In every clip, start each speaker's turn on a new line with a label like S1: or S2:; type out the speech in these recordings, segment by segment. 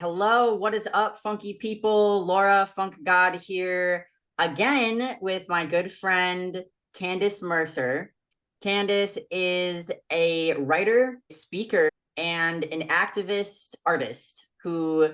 S1: Hello, what is up, funky people? Laura Funk God here again with my good friend Candace Mercer. Candace is a writer, speaker, and an activist artist who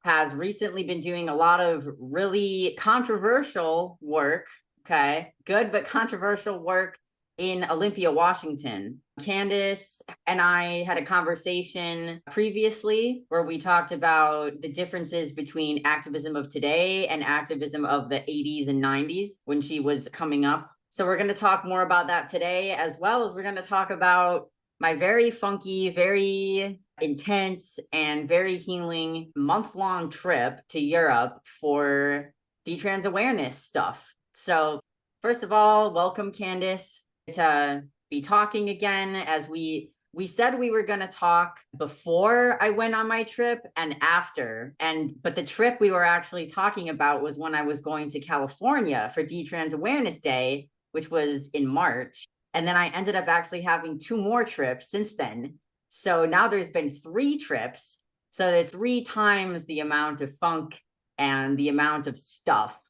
S1: has recently been doing a lot of really controversial work. Okay, good but controversial work in Olympia, Washington. Candace and I had a conversation previously where we talked about the differences between activism of today and activism of the 80s and 90s when she was coming up. So we're going to talk more about that today, as well as we're going to talk about my very funky, very intense, and very healing month-long trip to Europe for detrans awareness stuff. So first of all, welcome, Candace, to be talking again. As we said we were going to talk before I went on my trip and after, but the trip we were actually talking about was when I was going to California for Detrans Awareness Day, which was in March. And then I ended up actually having 2 more trips since then. So now there's been 3 trips. So there's 3 times the amount of funk and the amount of stuff.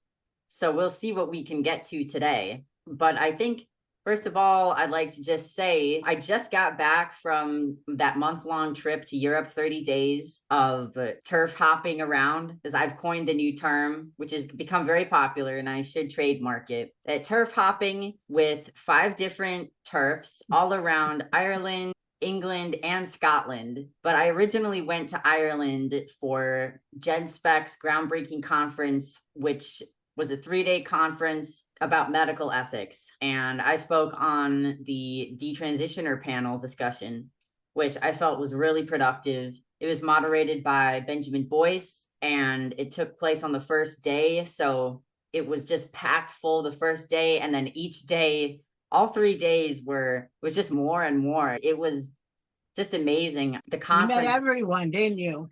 S1: So we'll see what we can get to today. But I think, first of all, I'd like to just say I just got back from that month-long trip to Europe, 30 days of turf hopping around, as I've coined the new term, which has become very popular and I should trademark it. Turf hopping with 5 different turfs all around Ireland, England, and Scotland. But I originally went to Ireland for GenSpec's groundbreaking conference, which was a 3-day conference about medical ethics. And I spoke on the detransitioner panel discussion, which I felt was really productive. It was moderated by Benjamin Boyce, and it took place on the first day. So it was just packed full the first day. And then each day, all 3 days was just more and more. It was just amazing. The conference.
S2: You met everyone, didn't you?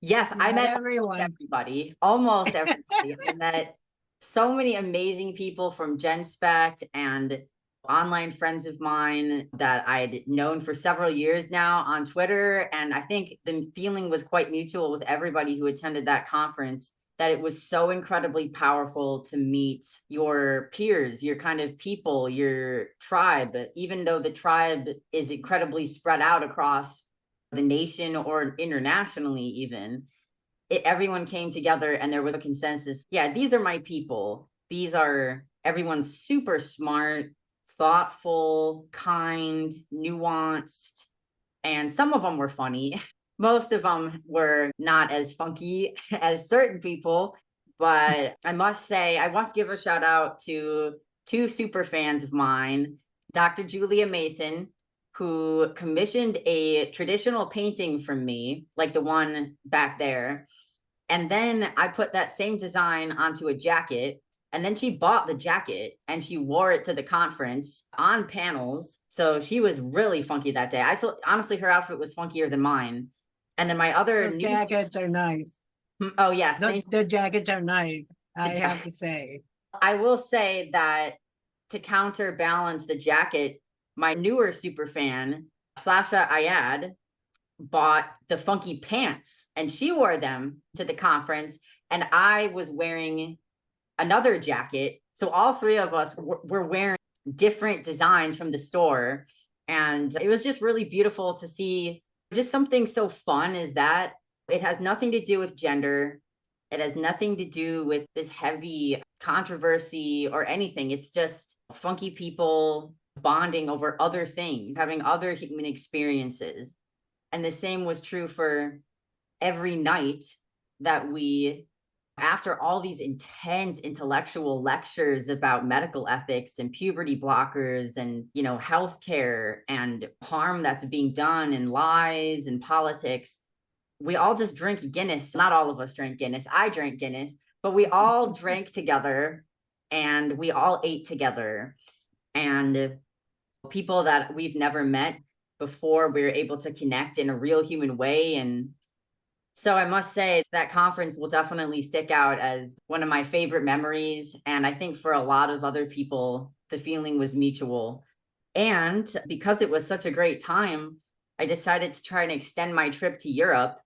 S1: Yes, I met everybody, almost everybody. I met so many amazing people from GenSpec and online friends of mine that I'd known for several years now on Twitter. And I think the feeling was quite mutual with everybody who attended that conference, that it was so incredibly powerful to meet your peers, your kind of people, your tribe, even though the tribe is incredibly spread out across the nation or internationally even. Everyone came together and there was a consensus. Yeah, these are my people. Everyone's super smart, thoughtful, kind, nuanced, and some of them were funny. Most of them were not as funky as certain people, but I must say, I must give a shout out to 2 super fans of mine, Dr. Julia Mason, who commissioned a traditional painting from me, like the one back there. And then I put that same design onto a jacket. And then she bought the jacket and she wore it to the conference on panels. So she was really funky that day. Honestly, her outfit was funkier than mine. And then my other
S2: jackets are nice.
S1: Oh, yes.
S2: The jackets are nice, I have to say.
S1: I will say that to counterbalance the jacket, my newer super fan, Sasha Ayad, bought the funky pants and she wore them to the conference, and I was wearing another jacket. So all 3 of us were wearing different designs from the store, and it was just really beautiful to see just something so fun as that. It has nothing to do with gender. It has nothing to do with this heavy controversy or anything. It's just funky people bonding over other things, having other human experiences. And the same was true for every night that after all these intense intellectual lectures about medical ethics and puberty blockers and, healthcare and harm that's being done and lies and politics, we all just drink Guinness. Not all of us drank Guinness. I drank Guinness, but we all drank together and we all ate together. And people that we've never met before, we were able to connect in a real human way. And so I must say that conference will definitely stick out as one of my favorite memories. And I think for a lot of other people, the feeling was mutual. And because it was such a great time, I decided to try and extend my trip to Europe.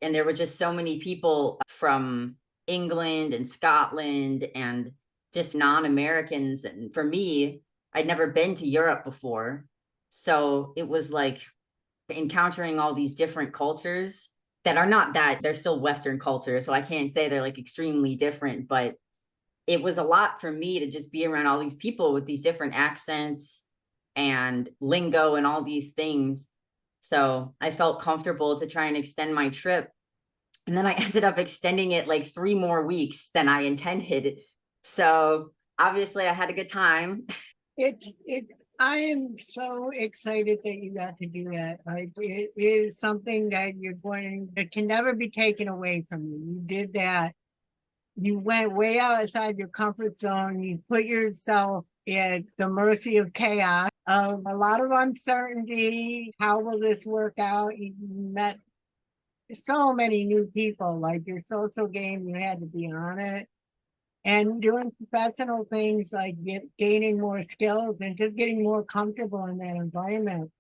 S1: And there were just so many people from England and Scotland and just non-Americans. And for me, I'd never been to Europe before. So it was like encountering all these different cultures that are not that, they're still Western culture. So I can't say they're like extremely different, but it was a lot for me to just be around all these people with these different accents and lingo and all these things. So I felt comfortable to try and extend my trip. And then I ended up extending it like 3 more weeks than I intended. So obviously I had a good time.
S2: I am so excited that you got to do that. Like, it is something that it can never be taken away from you. You did that. You went way outside your comfort zone. You put yourself at the mercy of chaos, of a lot of uncertainty. How will this work out? You met so many new people, like your social game, you had to be on it. And doing professional things like gaining more skills and just getting more comfortable in that environment.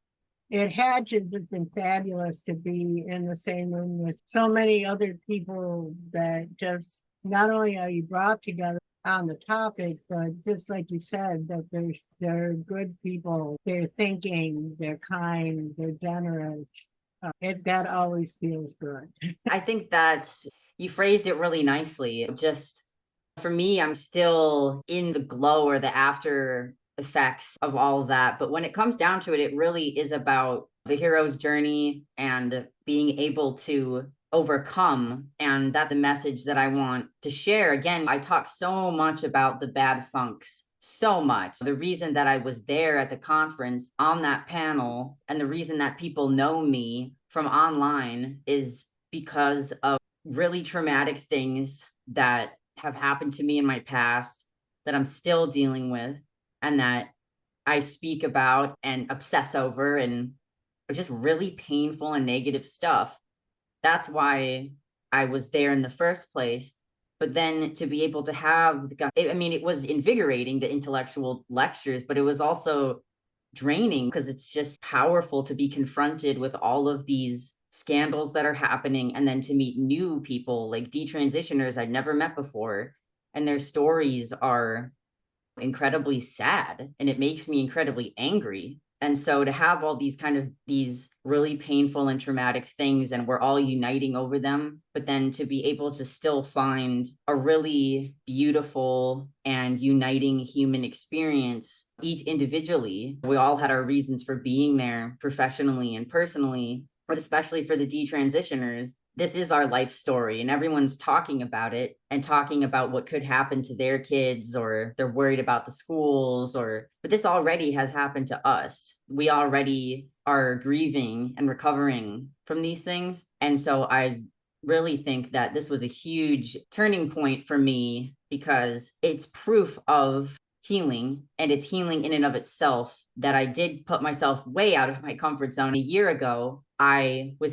S2: It had to have been fabulous to be in the same room with so many other people that just not only are you brought together on the topic, but just like you said, that they're good people, they're thinking, they're kind, they're generous. That always feels good.
S1: I think you phrased it really nicely. Just for me, I'm still in the glow or the after effects of all of that. But when it comes down to it, it really is about the hero's journey and being able to overcome. And that's a message that I want to share. Again, I talk so much about the bad funks, so much. The reason that I was there at the conference on that panel and the reason that people know me from online is because of really traumatic things that have happened to me in my past that I'm still dealing with and that I speak about and obsess over, and just really painful and negative stuff. That's why I was there in the first place. But then to be able to have it was invigorating, the intellectual lectures, but it was also draining because it's just powerful to be confronted with all of these scandals that are happening and then to meet new people like detransitioners I'd never met before, and their stories are incredibly sad and it makes me incredibly angry. And so to have all these really painful and traumatic things and we're all uniting over them, but then to be able to still find a really beautiful and uniting human experience each individually. We all had our reasons for being there professionally and personally, but especially for the detransitioners, this is our life story and everyone's talking about it and talking about what could happen to their kids, or they're worried about the schools, but this already has happened to us. We already are grieving and recovering from these things. And so I really think that this was a huge turning point for me because it's proof of healing, and it's healing in and of itself that I did put myself way out of my comfort zone. A year ago, I was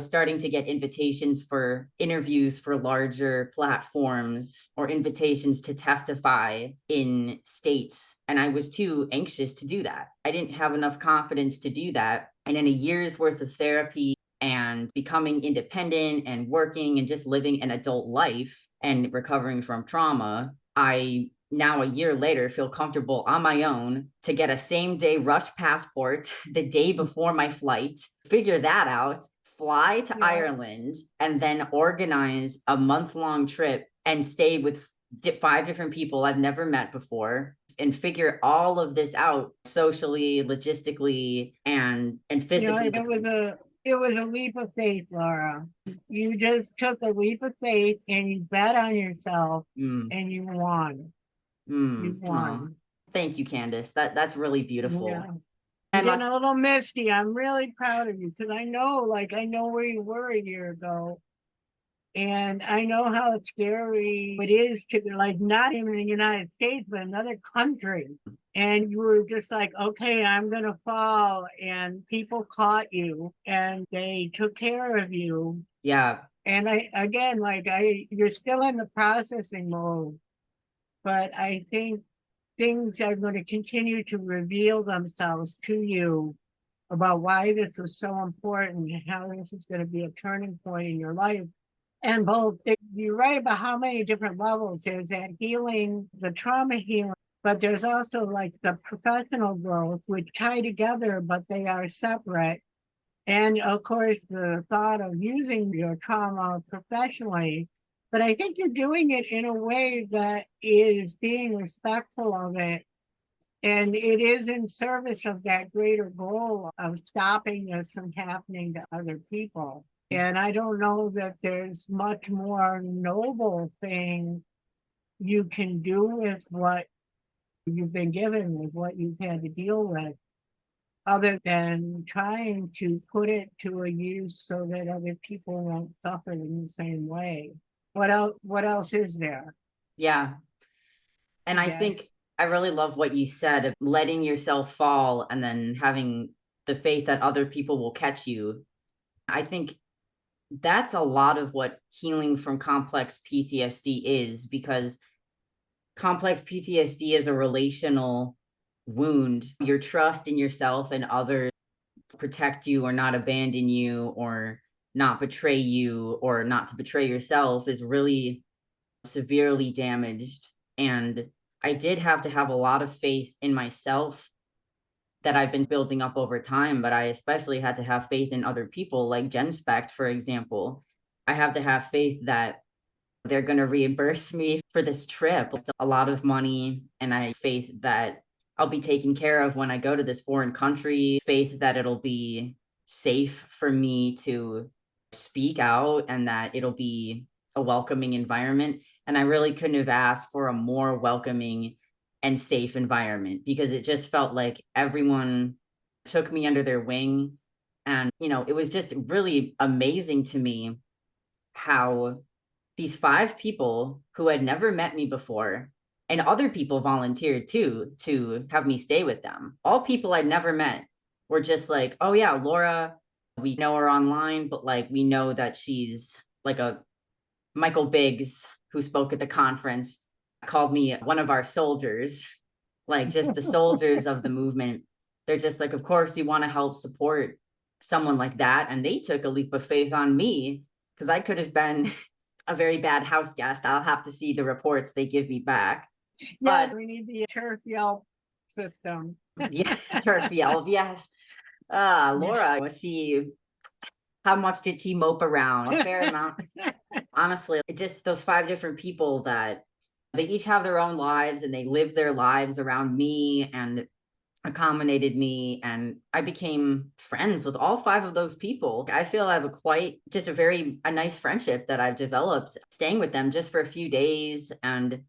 S1: starting to get invitations for interviews for larger platforms or invitations to testify in states. And I was too anxious to do that. I didn't have enough confidence to do that. And in a year's worth of therapy and becoming independent and working and just living an adult life and recovering from trauma, I now a year later feel comfortable on my own to get a same-day rush passport the day before my flight, figure that out, fly to Ireland, and then organize a month-long trip and stay with 5 different people I've never met before and figure all of this out socially, logistically, and physically.
S2: It was a leap of faith, Laura. You just took a leap of faith and you bet on yourself and you won. You won.
S1: Thank you, Candace. That's really beautiful.
S2: Yeah. I'm getting a little misty. I'm really proud of you because I know where you were a year ago. And I know how scary it is to not even in the United States, but another country. And you were just like, okay, I'm going to fall. And people caught you and they took care of you.
S1: Yeah.
S2: And you're still in the processing mode, but I think things are going to continue to reveal themselves to you about why this was so important and how this is going to be a turning point in your life. And both, you write about how many different levels. There's that healing, the trauma healing, but there's also like the professional growth, which tie together, but they are separate. And of course, the thought of using your trauma professionally. But I think you're doing it in a way that is being respectful of it. And it is in service of that greater goal of stopping this from happening to other people. And I don't know that there's much more noble thing you can do with what you've been given, with what you've had to deal with, other than trying to put it to a use so that other people won't suffer in the same way. What else is there?
S1: Yeah. And I think
S2: Yes.
S1: I really love what you said of letting yourself fall and then having the faith that other people will catch you. I think that's a lot of what healing from complex PTSD is, because complex PTSD is a relational wound. Your trust in yourself and others to protect you or not abandon you or not betray you or not to betray yourself is really severely damaged. And I did have to have a lot of faith in myself that I've been building up over time, but I especially had to have faith in other people, like GenSpect, for example. I have to have faith that they're going to reimburse me for this trip. It's a lot of money, and I have faith that I'll be taken care of when I go to this foreign country, faith that it'll be safe for me to speak out and that it'll be a welcoming environment. And I really couldn't have asked for a more welcoming and safe environment, because it just felt like everyone took me under their wing. And, it was just really amazing to me how these 5 people who had never met me before, and other people volunteered too to have me stay with them. All people I'd never met were just like, oh yeah, Laura, we know her online, but like we know that she's like a Michael Biggs, who spoke at the conference, called me one of our soldiers, like just the soldiers of the movement. They're just like, of course, you want to help support someone like that. And they took a leap of faith on me, because I could have been a very bad house guest. I'll have to see the reports they give me back.
S2: Yeah,
S1: But
S2: we need the turf yelp system.
S1: yeah, turf yelp, yes. Laura, how much did she mope around? A fair amount. Honestly, just those 5 different people that they each have their own lives and they live their lives around me and accommodated me, and I became friends with all 5 of those people. I feel I have a nice friendship that I've developed staying with them just for a few days, and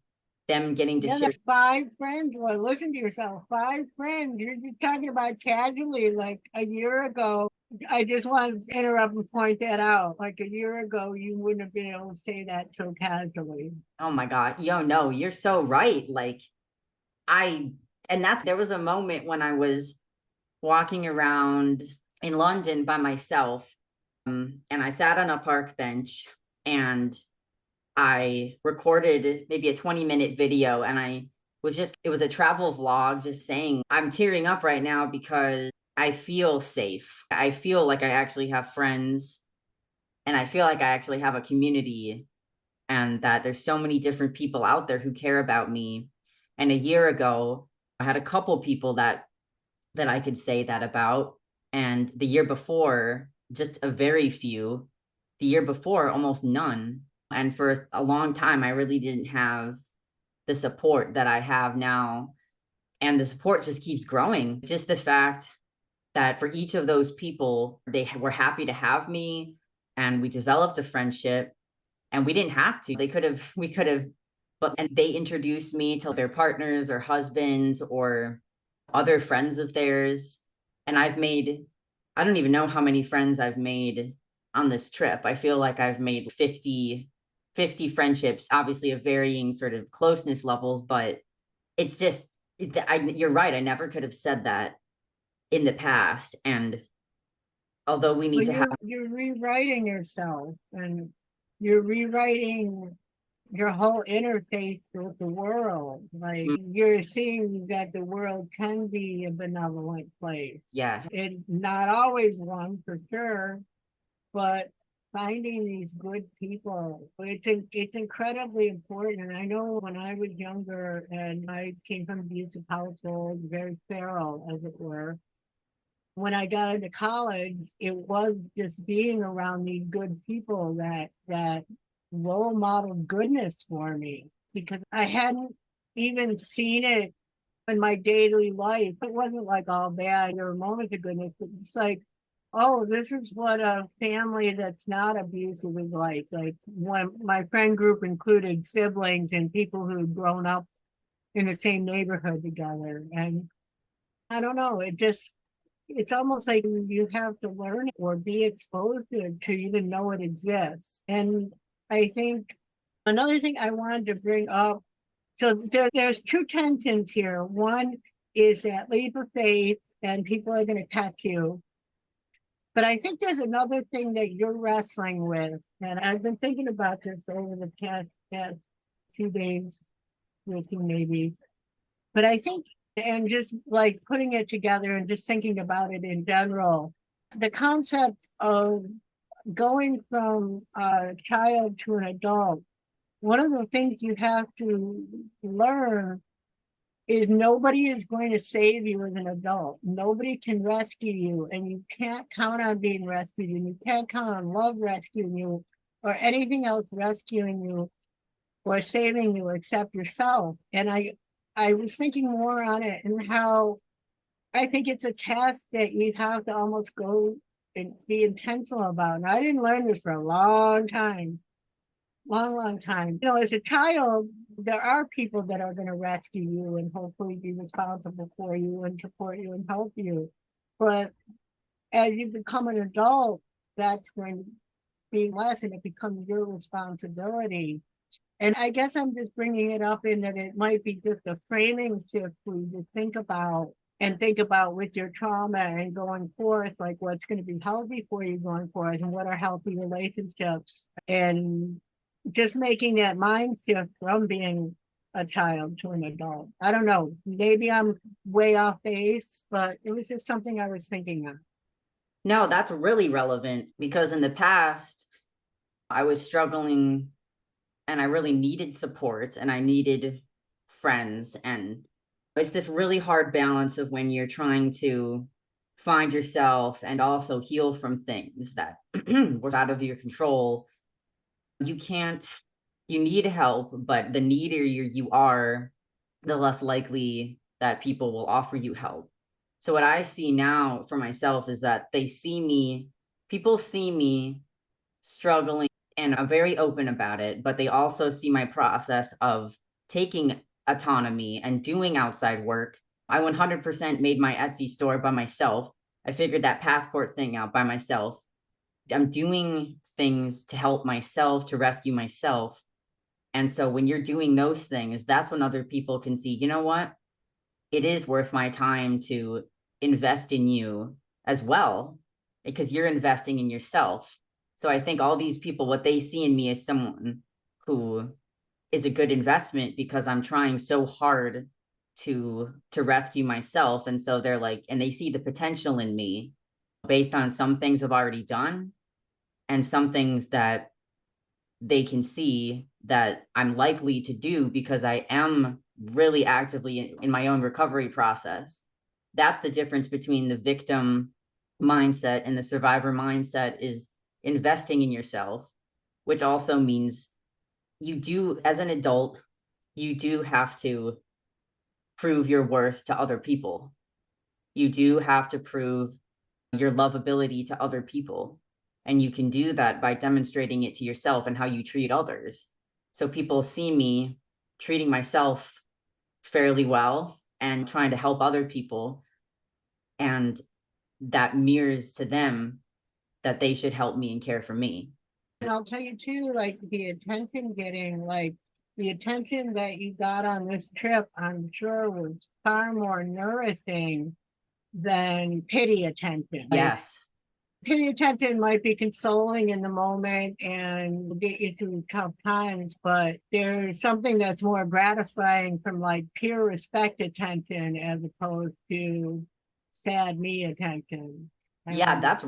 S1: them getting to share.
S2: 5 friends. Well, listen to yourself. 5 friends. You're just talking about casually, like a year ago. I just want to interrupt and point that out. Like a year ago, you wouldn't have been able to say that so casually.
S1: Oh my God. No, you're so right. Like there was a moment when I was walking around in London by myself, and I sat on a park bench and I recorded maybe a 20-minute video, and it was a travel vlog just saying, I'm tearing up right now because I feel safe. I feel like I actually have friends, and I feel like I actually have a community, and that there's so many different people out there who care about me. And a year ago, I had a couple people that I could say that about. And the year before, just a very few. The year before, almost none. And for a long time, I really didn't have the support that I have now. And the support just keeps growing. Just the fact that for each of those people, they were happy to have me, and we developed a friendship, and we didn't have to. We could have, and they introduced me to their partners or husbands or other friends of theirs. And I don't even know how many friends I've made on this trip. I feel like I've made 50 friendships, obviously of varying sort of closeness levels, but it's just, you're right. I never could have said that in the past. And although
S2: You're rewriting yourself, and you're rewriting your whole interface with the world. Like you're seeing that the world can be a benevolent place.
S1: Yeah.
S2: It's not always one for sure, but finding these good people, it's incredibly important. And I know when I was younger and I came from an abusive household, very feral, as it were. When I got into college, it was just being around these good people that role modeled goodness for me because I hadn't even seen it in my daily life. It wasn't like all bad or moments of goodness, but it's like, oh, this is what a family that's not abusive is like. Like when my friend group included siblings and people who'd grown up in the same neighborhood together. And I don't know, it's almost like you have to learn it or be exposed to it to even know it exists. And I think another thing I wanted to bring up, so there's two tensions here. One is that leap of faith and people are going to catch you. But I think there's another thing that you're wrestling with. And I've been thinking about this over the past few days, week maybe. But I think, and just like putting it together and just thinking about it in general, the concept of going from a child to an adult, one of the things you have to learn is nobody is going to save you as an adult. Nobody can rescue you, and you can't count on being rescued, and you can't count on love rescuing you or anything else rescuing you or saving you except yourself. And I was thinking more on it and how I think it's a task that you have to almost go and be intentional about. And I didn't learn this for a long time, long time. You know, as a child, there are people that are going to rescue you and hopefully be responsible for you and support you and help you. But as you become an adult, that's going to be less and it becomes your responsibility. And I guess I'm just bringing it up in that it might be just a framing shift for you to think about with your trauma and going forth, like what's going to be healthy for you going forward and what are healthy relationships. And just making that mind shift from being a child to an adult. I don't know. Maybe I'm way off base, but it was just something I was thinking of.
S1: No, that's really relevant because in the past, I was struggling and I really needed support and I needed friends. And it's this really hard balance of when you're trying to find yourself and also heal from things that were out of your control. You need help, but the needier you are, the less likely that people will offer you help. So what I see now for myself is that people see me struggling and I'm very open about it, but they also see my process of taking autonomy and doing outside work. I 100% made my Etsy store by myself. I figured that passport thing out by myself. I'm doing things to help myself, to rescue myself. And so when you're doing those things, that's when other people can see, you know what? It is worth my time to invest in you as well, because you're investing in yourself. So I think all these people, what they see in me is someone who is a good investment because I'm trying so hard to rescue myself. And so they're like, and they see the potential in me based on some things I've already done and some things that they can see that I'm likely to do because I am really actively in my own recovery process. That's the difference between the victim mindset and the survivor mindset, is investing in yourself, which also means you do, as an adult, you do have to prove your worth to other people. You do have to prove your lovability to other people. And you can do that by demonstrating it to yourself and how you treat others. So people see me treating myself fairly well and trying to help other people. And that mirrors to them that they should help me and care for me.
S2: And I'll tell you too, like the attention that you got on this trip, I'm sure was far more nourishing than pity attention.
S1: Yes.
S2: Pity attention might be consoling in the moment and get you through tough times, but there's something that's more gratifying from like peer respect attention as opposed to sad me attention.
S1: Yeah, that's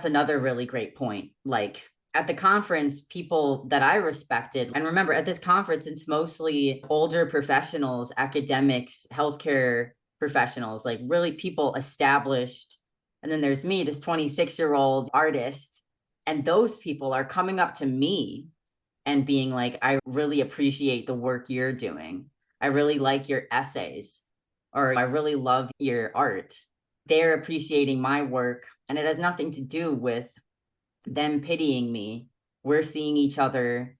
S1: another really great point. Like at the conference, people that I respected, and remember at this conference, it's mostly older professionals, academics, healthcare professionals, like really people established. And then there's me, this 26-year-old artist. And those people are coming up to me and being like, I really appreciate the work you're doing. I really like your essays, or I really love your art. They're appreciating my work, and it has nothing to do with them pitying me. We're seeing each other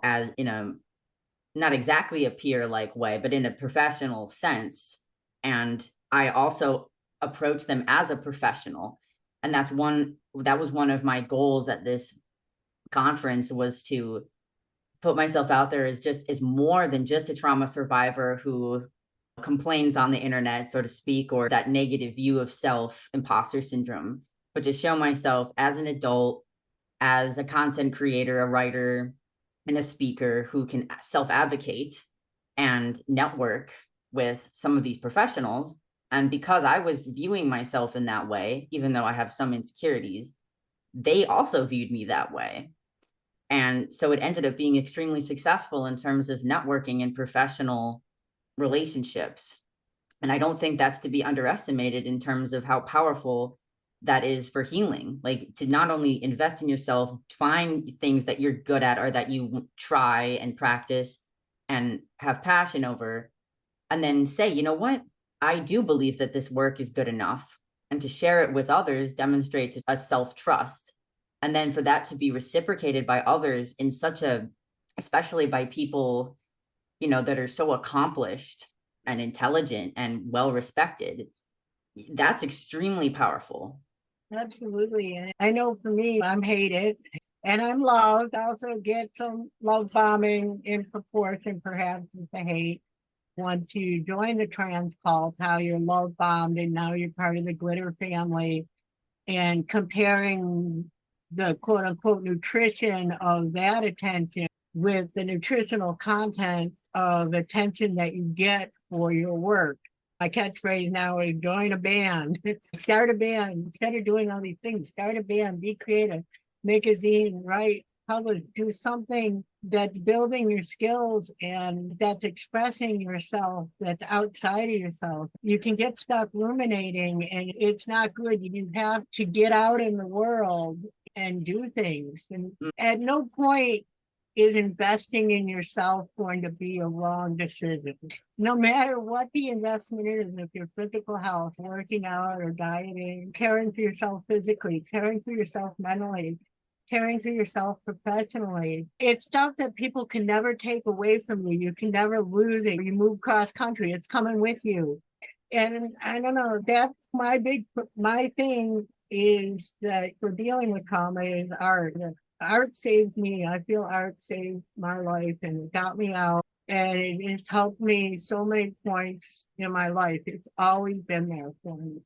S1: as in a not exactly a peer like way, but in a professional sense. And I also approach them as a professional. And that was one of my goals at this conference, was to put myself out there as more than just a trauma survivor who complains on the internet, so to speak, or that negative view of self, imposter syndrome, but to show myself as an adult, as a content creator, a writer, and a speaker who can self-advocate and network with some of these professionals. And because I was viewing myself in that way, even though I have some insecurities, they also viewed me that way. And so it ended up being extremely successful in terms of networking and professional relationships. And I don't think that's to be underestimated in terms of how powerful that is for healing. Like, to not only invest in yourself, find things that you're good at or that you try and practice and have passion over, and then say, you know what, I do believe that this work is good enough. And to share it with others demonstrates a self-trust. And then for that to be reciprocated by others in especially by people, that are so accomplished and intelligent and well respected, that's extremely powerful.
S2: Absolutely. And I know for me, I'm hated and I'm loved. I also get some love bombing in proportion, perhaps, with the hate. Once you join the trans cult, how you're love bombed and now you're part of the glitter family, and comparing the quote unquote nutrition of that attention with the nutritional content of attention that you get for your work. My catchphrase now is join a band, start a band. Instead of doing all these things, start a band, be creative, make a zine, write, publish, do something that's building your skills and that's expressing yourself, that's outside of yourself. You can get stuck ruminating and it's not good. You have to get out in the world and do things. And at no point is investing in yourself going to be a wrong decision. No matter what the investment is, if your physical health, working out or dieting, caring for yourself physically, caring for yourself mentally, caring for yourself professionally, it's stuff that people can never take away from you. You can never lose it. You move cross country, it's coming with you. And I don't know, that's my thing is that for dealing with trauma is art. Art saved me. I feel art saved my life and it got me out. And it has helped me so many points in my life. It's always been there for me.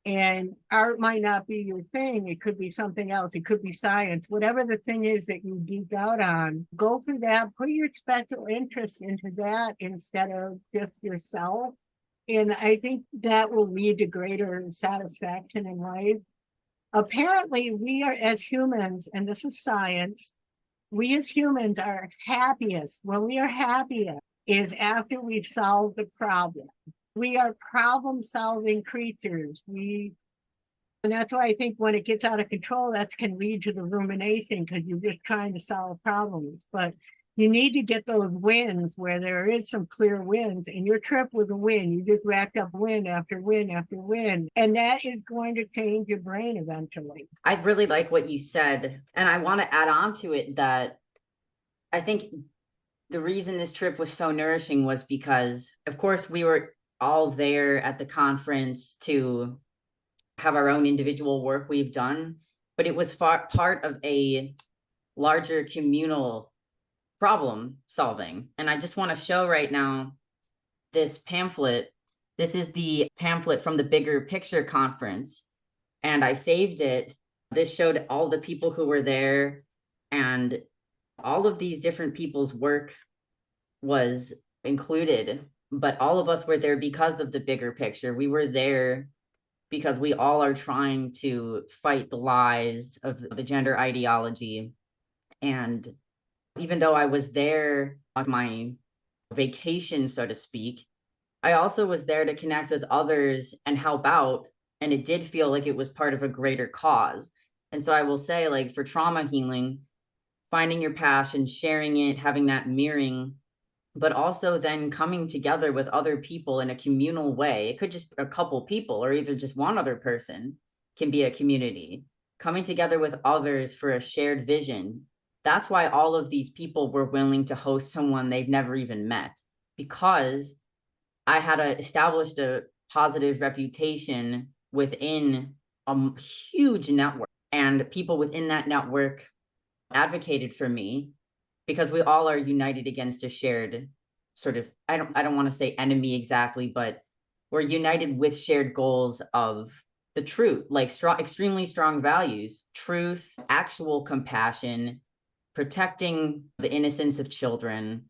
S2: And art might not be your thing. It could be something else. It could be science. Whatever the thing is that you geek out on, go for that. Put your special interest into that instead of just yourself. And I think that will lead to greater satisfaction in life. Apparently, we are, as humans, and this is science, we as humans are happiest. When we are happiest is after we've solved the problem. We are problem-solving creatures. And that's why I think when it gets out of control, that can lead to the rumination because you're just trying to solve problems. But you need to get those wins where there is some clear wins, and your trip was a win. You just racked up win after win after win, and that is going to change your brain eventually.
S1: I really like what you said, and I want to add on to it that I think the reason this trip was so nourishing was because, of course, we were all there at the conference to have our own individual work we've done, but it was part of a larger communal problem solving. And I just want to show right now this pamphlet. This is the pamphlet from the Bigger Picture Conference. and I saved it. This showed all the people who were there, and all of these different people's work was included, but all of us were there because of the bigger picture. We were there because we all are trying to fight the lies of the gender ideology. And even though I was there on my vacation, so to speak, I also was there to connect with others and help out. And it did feel like it was part of a greater cause. And so I will say, like, for trauma healing, finding your passion, sharing it, having that mirroring, but also then coming together with other people in a communal way. It could just be a couple people, or either just one other person can be a community. Coming together with others for a shared vision. That's why all of these people were willing to host someone they've never even met, because I had established a positive reputation within a huge network, and people within that network advocated for me, because we all are united against a shared sort of, I don't want to say enemy exactly, but we're united with shared goals of the truth, like strong, extremely strong values, truth, actual compassion, protecting the innocence of children,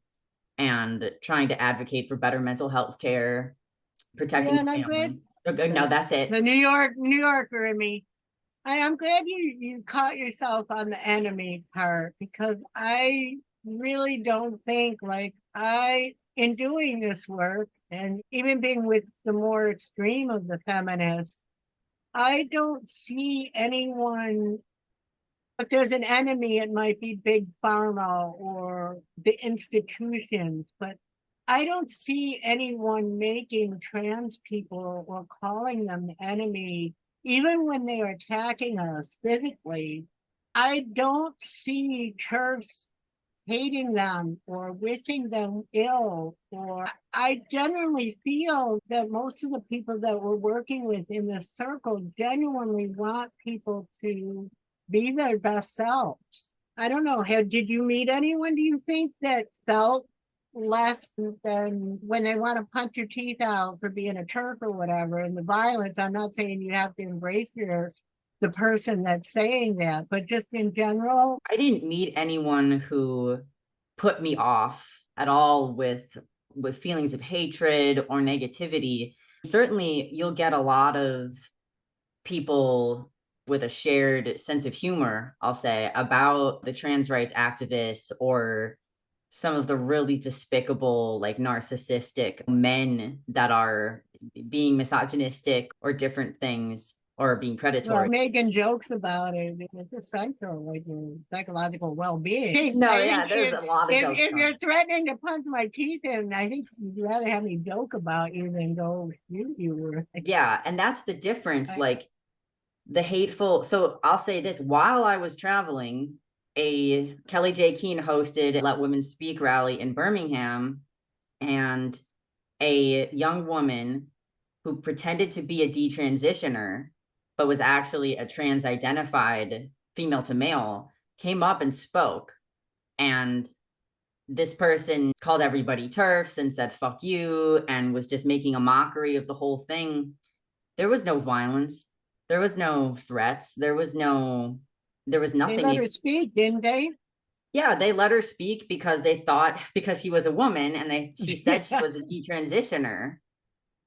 S1: and trying to advocate for better mental health care, protecting
S2: Yeah,
S1: the
S2: I'm
S1: family.
S2: good.
S1: No, that's it.
S2: The New Yorker in me. I'm glad you caught yourself on the enemy part, because I really don't think, like, in doing this work and even being with the more extreme of the feminists, I don't see anyone. If there's an enemy, it might be big pharma or the institutions, but I don't see anyone making trans people or calling them the enemy, even when they're attacking us physically. I don't see TERFs hating them or wishing them ill. Or I generally feel that most of the people that we're working with in this circle genuinely want people to be their best selves. I don't know. Did you meet anyone, do you think, that felt less than when they want to punch your teeth out for being a TERF or whatever? And the violence, I'm not saying you have to embrace the person that's saying that, but just in general.
S1: I didn't meet anyone who put me off at all with feelings of hatred or negativity. Certainly, you'll get a lot of people with a shared sense of humor, I'll say, about the trans rights activists, or some of the really despicable, like narcissistic men that are being misogynistic or different things, or being predatory.
S2: Well, making jokes about it, it's essential, like your psychological well-being.
S1: No, yeah, there's a lot of jokes.
S2: If you're threatening to punch my teeth in, I think you'd rather have me joke about you than go shoot you.
S1: Yeah, and that's the difference. Like, the hateful. So I'll say this: while I was traveling, a Kelly J. Keene hosted Let Women Speak rally in Birmingham, and a young woman who pretended to be a detransitioner but was actually a trans identified female to male came up and spoke. And this person called everybody TERFs and said fuck you, and was just making a mockery of the whole thing. There was no violence, there was no threats, there was nothing.
S2: They let her speak, didn't they?
S1: Yeah, they let her speak because they thought, because she was a woman, and she said she was a detransitioner.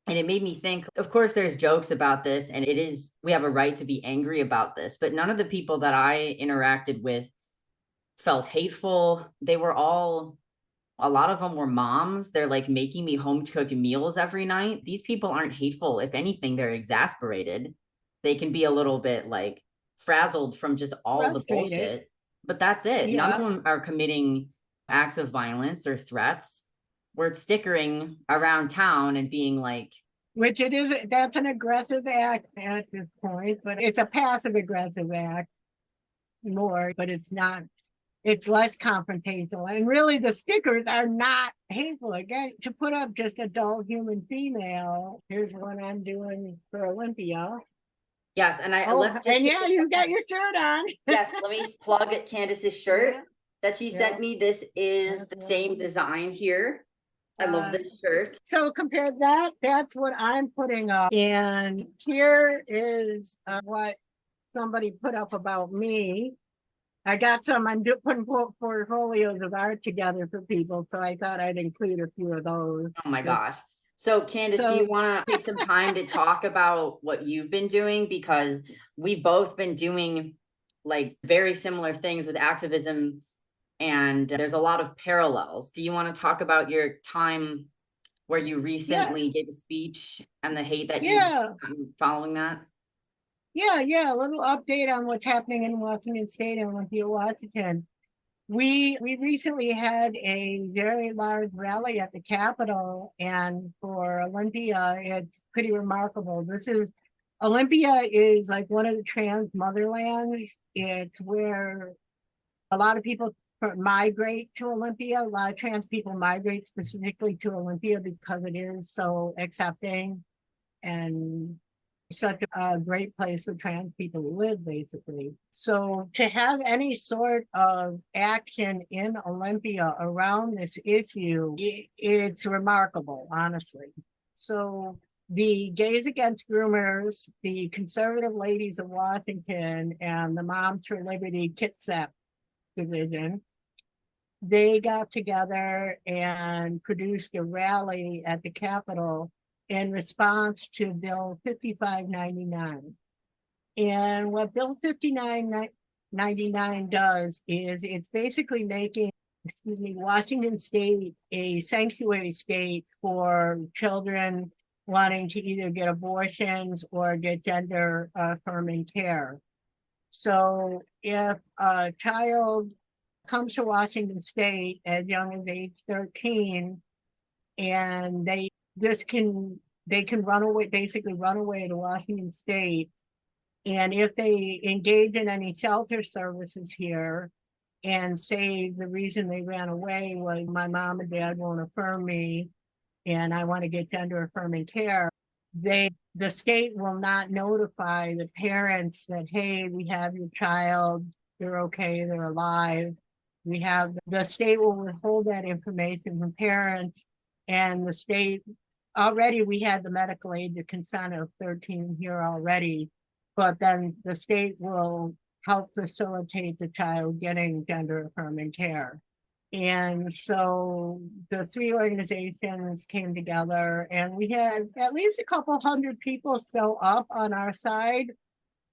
S1: And it made me think, of course, there's jokes about this, and we have a right to be angry about this, but none of the people that I interacted with felt hateful. They were all, a lot of them were moms. They're like making me home cooked meals every night. These people aren't hateful. If anything, they're exasperated. They can be a little bit like frazzled from just all the bullshit, but that's it.
S2: Yeah.
S1: None of them are committing acts of violence or threats. We're stickering around town and being like,
S2: which it is, that's an aggressive act at this point, but it's a passive aggressive act more, but it's not, it's less confrontational. And really the stickers are not hateful. Again, to put up just a dull human female, here's what I'm doing for Olympia.
S1: Yes, and
S2: yeah, you got your shirt on.
S1: Yes, let me plug Candace's shirt that she sent me. This is the same design here. I love this shirt.
S2: So compare that, that's what I'm putting up. And here is what somebody put up about me. I got some, I'm putting portfolios of art together for people, so I thought I'd include a few of those.
S1: Oh my gosh. So Candace, do you want to take some time to talk about what you've been doing? Because we've both been doing like very similar things with activism, and there's a lot of parallels. Do you want to talk about your time where you recently gave a speech and the hate that you've gotten following that?
S2: Yeah, a little update on what's happening in Washington State and Olympia, Washington. We recently had a very large rally at the Capitol, and for Olympia, it's pretty remarkable. Olympia is like one of the trans motherlands. It's where a lot of people migrate to Olympia. A lot of trans people migrate specifically to Olympia because it is so accepting and such a great place for trans people to live, basically. So to have any sort of action in Olympia around this issue, it's remarkable, honestly. So the Gays Against Groomers, the Conservative Ladies of Washington, and the Moms for Liberty Kitsap division, they got together and produced a rally at the Capitol in response to Bill 5599. And what Bill 5999 does is it's basically making, Washington State a sanctuary state for children wanting to either get abortions or get gender affirming care. So if a child comes to Washington State as young as age 13, and they can run away, basically run away to Washington State. And if they engage in any shelter services here and say the reason they ran away was my mom and dad won't affirm me and I want to get gender affirming care, the state will not notify the parents that, hey, we have your child, they're okay, they're alive. The state will withhold that information from parents, and the state, already we had the medical age of consent of 13 here already, but then the state will help facilitate the child getting gender affirming care. And so the three organizations came together, and we had at least a couple hundred people show up on our side,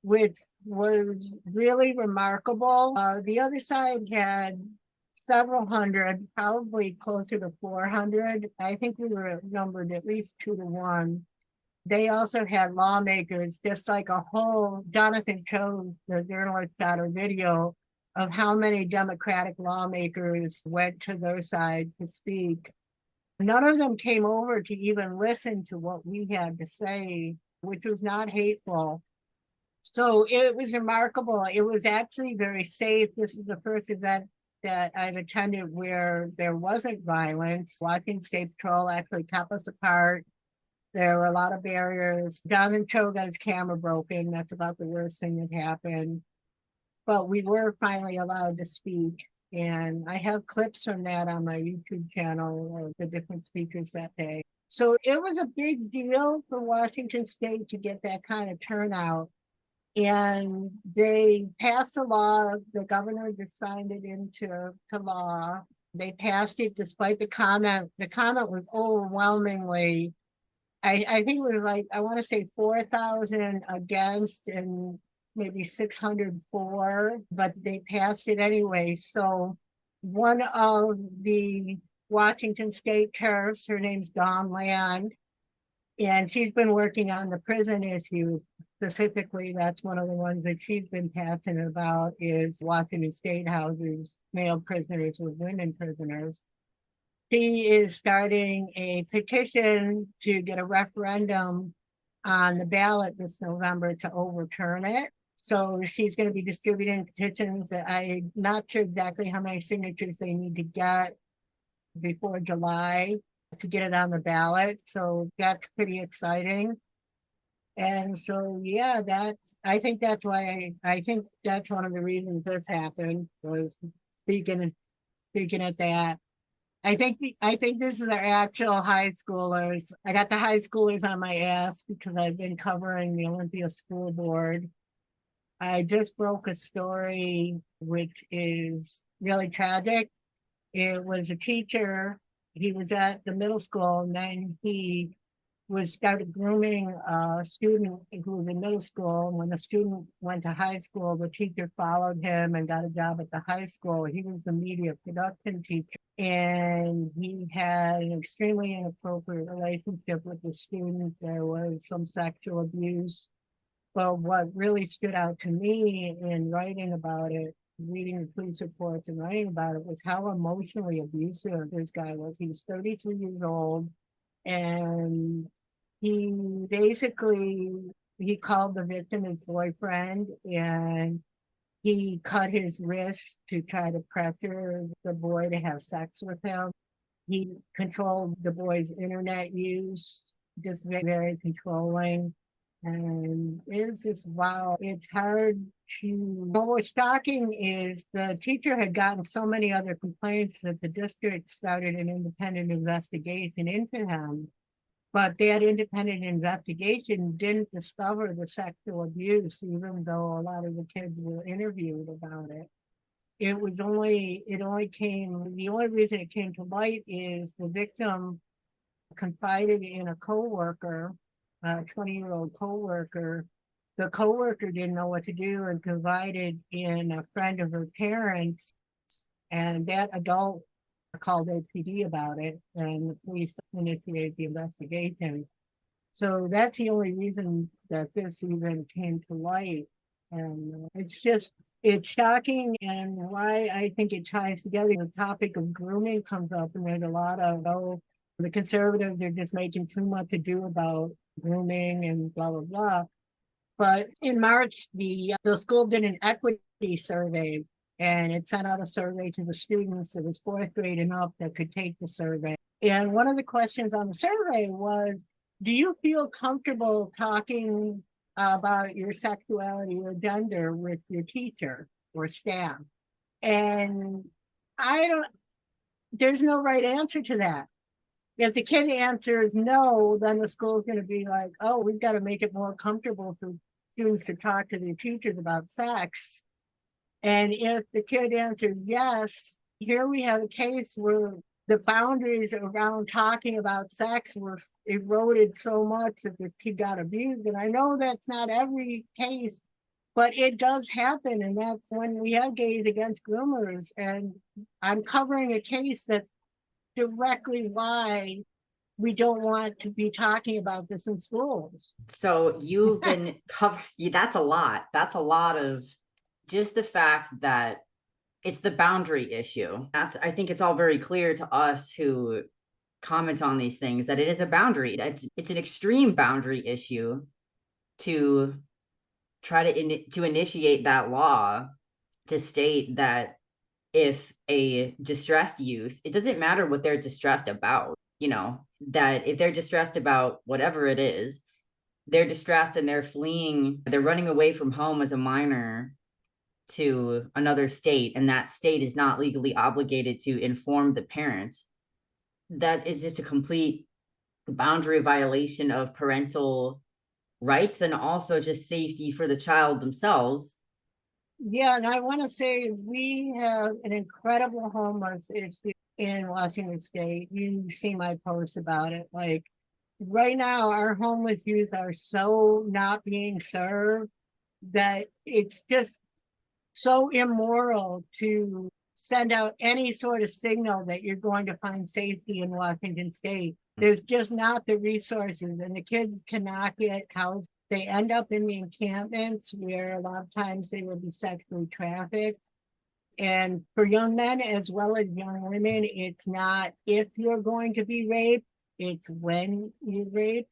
S2: which was really remarkable. The other side had several hundred, probably closer to 400. I think we were numbered at least 2-1. They also had lawmakers, just like a whole, Jonathan Cho, the journalist, got a video of how many Democratic lawmakers went to their side to speak. None of them came over to even listen to what we had to say, which was not hateful. So it was remarkable. It was actually very safe. This is the first event that I've attended where there wasn't violence. Washington State Patrol actually kept us apart. There were a lot of barriers. Jonathan Cho got his camera broken. That's about the worst thing that happened. But we were finally allowed to speak. And I have clips from that on my YouTube channel of the different speakers that day. So it was a big deal for Washington State to get that kind of turnout. And they passed a law. The governor just signed it into law. They passed it despite the comment. The comment was overwhelmingly, I think it was like, I want to say 4,000 against and maybe 600 for, but they passed it anyway. So one of the Washington State sheriffs, her name's Dawn Land, and she's been working on the prison issue. Specifically, that's one of the ones that she's been passionate about, is Washington State houses male prisoners with women prisoners. She is starting a petition to get a referendum on the ballot this November to overturn it. So she's going to be distributing petitions. I'm not sure exactly how many signatures they need to get before July to get it on the ballot. So that's pretty exciting. And so, yeah, I think that's why I think that's one of the reasons this happened, was speaking at that. I think this is our actual high schoolers. I got the high schoolers on my ass because I've been covering the Olympia school board. I just broke a story which is really tragic. It was a teacher. He was at the middle school, and then he was started grooming a student who was in middle school. And when the student went to high school, the teacher followed him and got a job at the high school. He was the media production teacher, and he had an extremely inappropriate relationship with the student. There was some sexual abuse. But what really stood out to me in writing about it, reading the police reports and writing about it, was how emotionally abusive this guy was. He was 33 years old, and he basically he called the victim his boyfriend, and he cut his wrist to try to pressure the boy to have sex with him. He controlled the boy's internet use, just very, very controlling. And it's just, wow, it's hard to, what was shocking is the teacher had gotten so many other complaints that the district started an independent investigation into him. But that independent investigation didn't discover the sexual abuse, even though a lot of the kids were interviewed about it. It only came, the only reason it came to light is the victim confided in a coworker, a 20-year-old coworker. The coworker didn't know what to do and confided in a friend of her parents, and that adult called OPD about it, and the police initiated the investigation. So that's the only reason that this even came to light. And it's shocking, and why I think it ties together. The topic of grooming comes up, and there's a lot of, oh, the conservatives are just making too much ado about grooming and blah, blah, blah. But in March, the school did an equity survey, and it sent out a survey to the students. It was fourth grade and up that could take the survey. And one of the questions on the survey was, do you feel comfortable talking about your sexuality or gender with your teacher or staff? And there's no right answer to that. If the kid answers no, then the school's going to be like, oh, we've got to make it more comfortable for students to talk to their teachers about sex. And if the kid answered yes, here we have a case where the boundaries around talking about sex were eroded so much that this kid got abused. And I know that's not every case, but it does happen. And that's when we have Gays Against Groomers. And I'm covering a case that's directly why we don't want to be talking about this in schools.
S1: So you've been covering, that's a lot. That's a lot of just the fact that it's the boundary issue. I think it's all very clear to us who comment on these things that it is a boundary. It's an extreme boundary issue to try to initiate that law to state that if a distressed youth, it doesn't matter what they're distressed about, that if they're distressed about whatever it is, they're distressed and they're fleeing, they're running away from home as a minor to another state, and that state is not legally obligated to inform the parent, that is just a complete boundary violation of parental rights and also just safety for the child themselves.
S2: Yeah, and I want to say we have an incredible homeless issue in Washington State. You see my posts about it. Like right now, our homeless youth are so not being served that it's just so immoral to send out any sort of signal that you're going to find safety in Washington State. There's just not the resources, and the kids cannot get housed. They end up in the encampments where a lot of times they will be sexually trafficked. And for young men as well as young women, it's not if you're going to be raped, it's when you rape.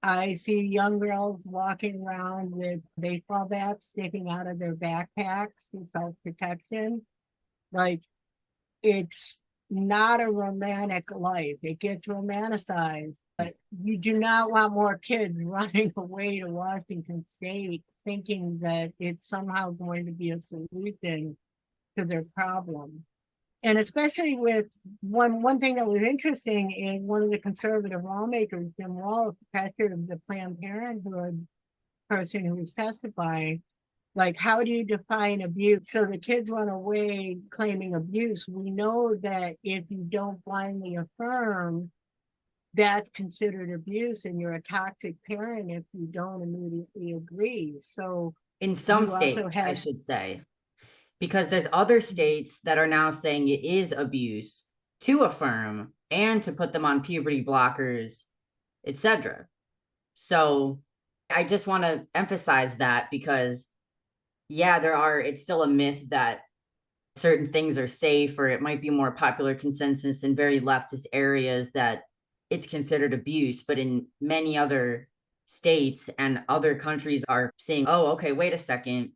S2: I see young girls walking around with baseball bats sticking out of their backpacks for self-protection. Like, it's not a romantic life. It gets romanticized, but you do not want more kids running away to Washington State thinking that it's somehow going to be a solution to their problem. And especially with one thing that was interesting is one of the conservative lawmakers, Jim Walsh, pastor of the Planned Parenthood person who was testifying, like, how do you define abuse? So the kids run away claiming abuse. We know that if you don't blindly affirm, that's considered abuse, and you're a toxic parent if you don't immediately agree. So
S1: In some
S2: you also
S1: states, I
S2: have,
S1: should say, because there's other states that are now saying it is abuse to affirm and to put them on puberty blockers, etc. So I just want to emphasize that because, yeah, it's still a myth that certain things are safe, or it might be more popular consensus in very leftist areas that it's considered abuse. But in many other states and other countries are saying, oh, okay, wait a second,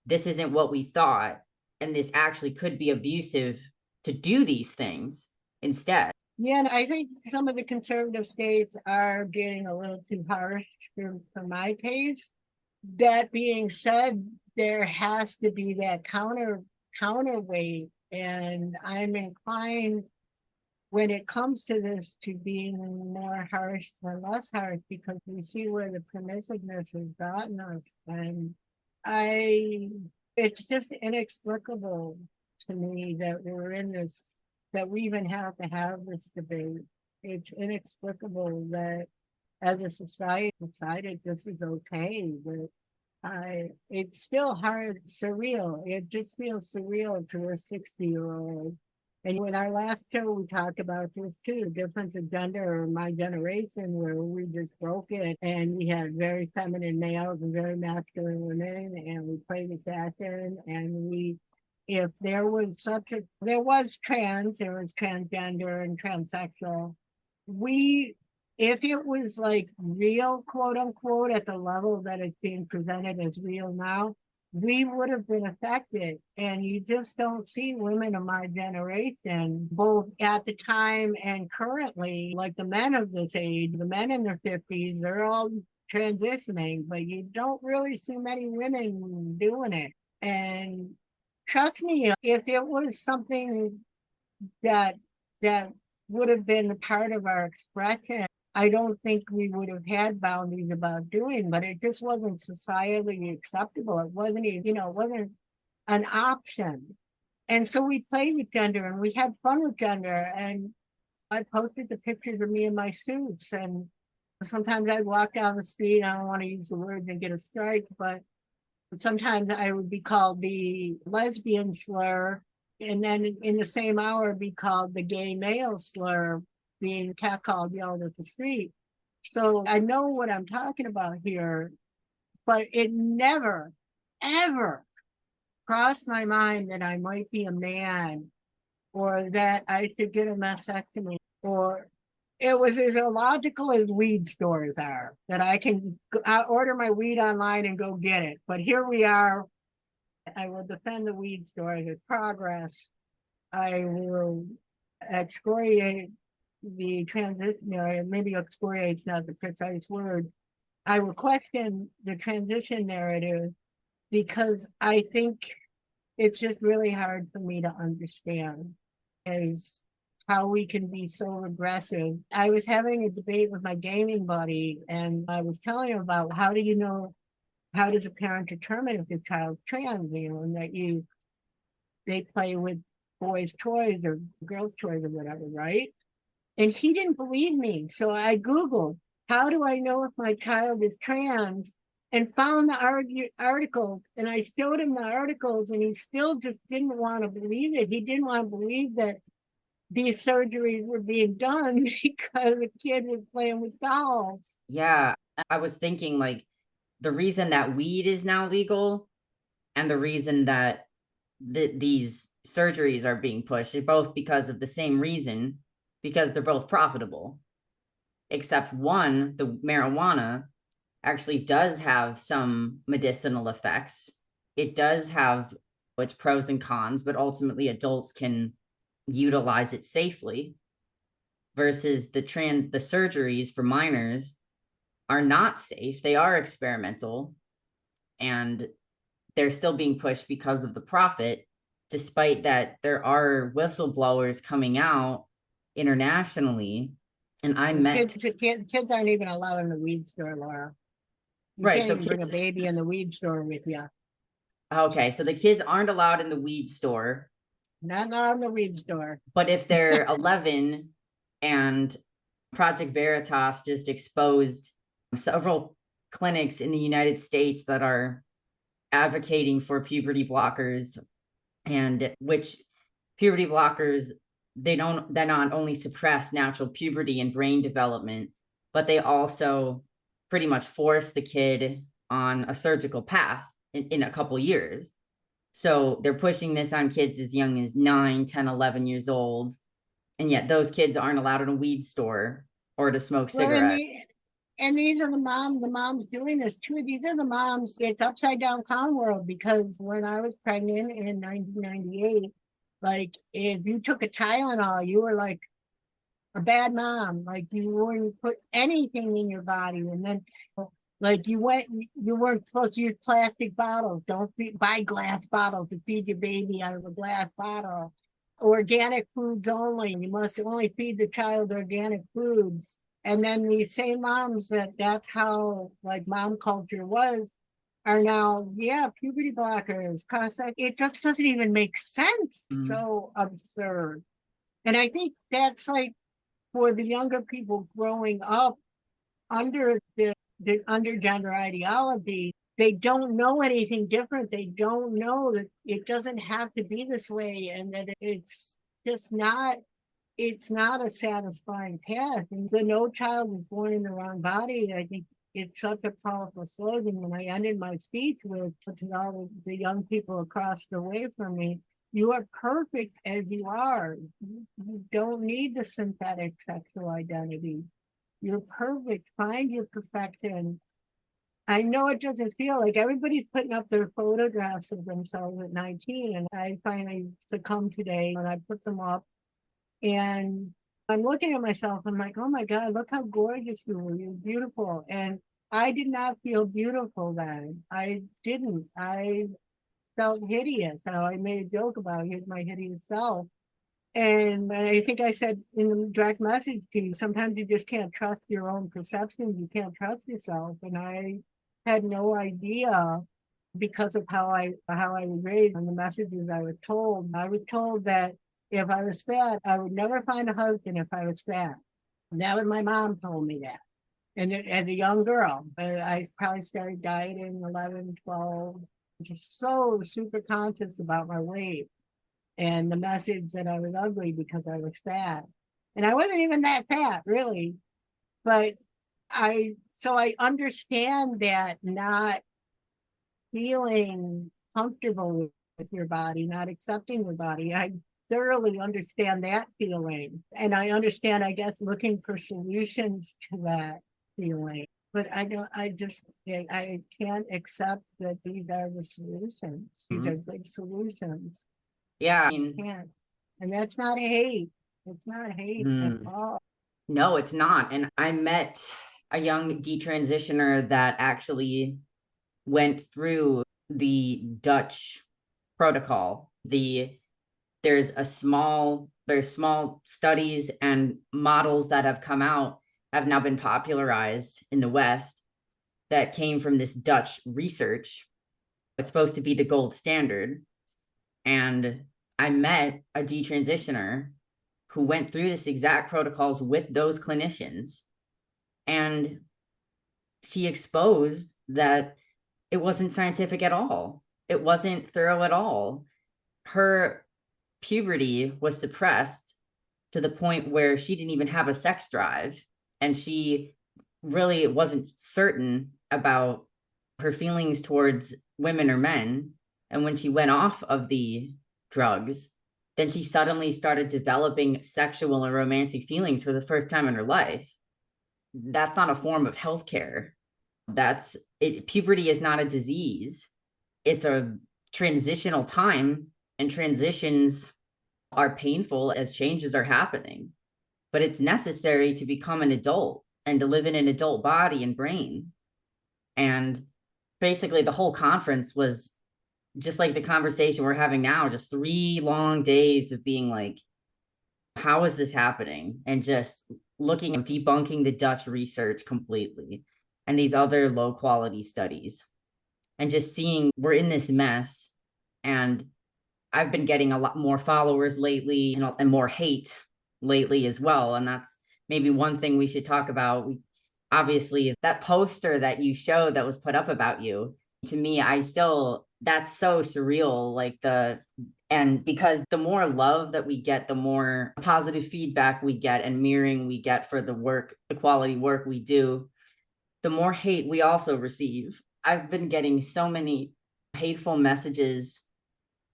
S1: this isn't what we thought. And this actually could be abusive to do these things instead.
S2: yeah, and I think some of the conservative states are getting a little too harsh for my taste. That being said, there has to be that counterweight, and I'm inclined when it comes to this to being more harsh than less harsh, because we see where the permissiveness has gotten us. And it's just inexplicable to me that we're in this, that we even have to have this debate. It's inexplicable that as a society decided this is okay, but it's still hard, surreal. It just feels surreal to a 60-year-old. And in our last show, we talked about this too, the difference of gender in my generation, where we just broke it and we had very feminine males and very masculine women, and we played with fashion, and if there was there was transgender and transsexual, if it was like real, quote unquote, at the level that it's being presented as real now, we would have been affected. And you just don't see women of my generation, both at the time and currently, like the men of this age, the men in their 50s, they're all transitioning, but you don't really see many women doing it. And trust me, if it was something that that would have been a part of our expression, I don't think we would have had boundaries about doing, but it just wasn't societally acceptable. It wasn't, it wasn't an option. And so we played with gender and we had fun with gender. And I posted the pictures of me in my suits. And sometimes I'd walk down the street. I don't want to use the word and get a strike, but sometimes I would be called the lesbian slur. And then in the same hour, be called the gay male slur, being catcalled, yelled at the street. So I know what I'm talking about here, but it never, ever crossed my mind that I might be a man, or that I should get a mastectomy, or it was as illogical as weed stores are, that I can order my weed online and go get it. But here we are. I will defend the weed stores as progress. I will excoriate the transition, maybe excoriate is not the precise word. I will question the transition narrative, because I think it's just really hard for me to understand is how we can be so regressive. I was having a debate with my gaming buddy, and I was telling him about how does a parent determine if the child's trans, and that they play with boys' toys or girls' toys or whatever, right? And he didn't believe me. So I Googled, how do I know if my child is trans? And found the articles. And I showed him the articles, and he still just didn't want to believe it. He didn't want to believe that these surgeries were being done because the kid was playing with dolls.
S1: Yeah, I was thinking like the reason that weed is now legal and the reason that these surgeries are being pushed are both because of the same reason, because they're both profitable. Except one, the marijuana, actually does have some medicinal effects. It does have its pros and cons, but ultimately adults can utilize it safely, versus the surgeries for minors are not safe. They are experimental, and they're still being pushed because of the profit. despite that there are whistleblowers coming out internationally. And I met
S2: kids aren't even allowed in the weed store, Laura. You
S1: right,
S2: can't
S1: so
S2: even bring a
S1: kids,
S2: baby in the weed store with you.
S1: okay, so the kids aren't allowed in the weed store,
S2: Not allowed in the weed store.
S1: but if they're 11, and Project Veritas just exposed several clinics in the United States that are advocating for puberty blockers, and which puberty blockers, they not only suppress natural puberty and brain development, but they also pretty much force the kid on a surgical path in a couple years. So they're pushing this on kids as young as 9, 10, 11 years old. And yet those kids aren't allowed in a weed store or to smoke cigarettes.
S2: And these are the moms doing this too. These are the moms. It's upside down clown world, because when I was pregnant in 1998, like if you took a Tylenol, you were like a bad mom. Like you wouldn't put anything in your body. And then like you weren't supposed to use plastic bottles. Don't buy glass bottles to feed your baby out of a glass bottle. Organic foods only. You must only feed the child organic foods. And then these same moms that's how like mom culture was, are now, yeah, puberty blockers, it just doesn't even make sense. Mm. So absurd. And I think that's like for the younger people growing up under the under gender ideology, they don't know anything different. They don't know that it doesn't have to be this way, and that it's just not, it's not a satisfying path. And the no child was born in the wrong body, I think it's such a powerful slogan. When I ended my speech with to all the young people across the way from me, you are perfect as you are. You don't need the synthetic sexual identity. You're perfect. Find your perfection. I know it doesn't feel like everybody's putting up their photographs of themselves at 19, and I finally succumbed today and I put them up. And I'm looking at myself, I'm like, oh my God, look how gorgeous you were. You're beautiful. And I did not feel beautiful then. I didn't. I felt hideous. So I made a joke about my hideous self. And I think I said in the direct message to you, sometimes you just can't trust your own perceptions. You can't trust yourself. And I had no idea, because of how I was raised and the messages I was told. I was told that if I was fat, I would never find a husband if I was fat. And that was my mom told me that. And as a young girl, I probably started dieting 11, 12, just so super conscious about my weight and the message that I was ugly because I was fat. And I wasn't even that fat, really. But I understand that not feeling comfortable with your body, not accepting your body. I thoroughly understand that feeling. And I understand, I guess, looking for solutions to that feeling. But I can't accept that these are the solutions. These are big solutions.
S1: Yeah. I
S2: mean, and that's not a hate. It's not a hate at all.
S1: No, it's not. And I met a young detransitioner that actually went through the Dutch protocol. There's small studies and models that have come out, have now been popularized in the West, that came from this Dutch research. It's supposed to be the gold standard. And I met a detransitioner who went through this exact protocols with those clinicians. And she exposed that it wasn't scientific at all. It wasn't thorough at all. Her puberty was suppressed to the point where she didn't even have a sex drive. And she really wasn't certain about her feelings towards women or men. And when she went off of the drugs, then she suddenly started developing sexual and romantic feelings for the first time in her life. That's not a form of healthcare. Puberty is not a disease. It's a transitional time, and transitions are painful as changes are happening. But it's necessary to become an adult and to live in an adult body and brain. And basically the whole conference was just like the conversation we're having now, just 3 long days of being like, how is this happening? And just looking at debunking the Dutch research completely and these other low quality studies, and just seeing we're in this mess. And I've been getting a lot more followers lately, and more hate lately as well. And that's maybe one thing we should talk about. Obviously, that poster that you showed that was put up about you, to me, that's so surreal. And because the more love that we get, the more positive feedback we get and mirroring we get for the quality work we do, the more hate we also receive. I've been getting so many hateful messages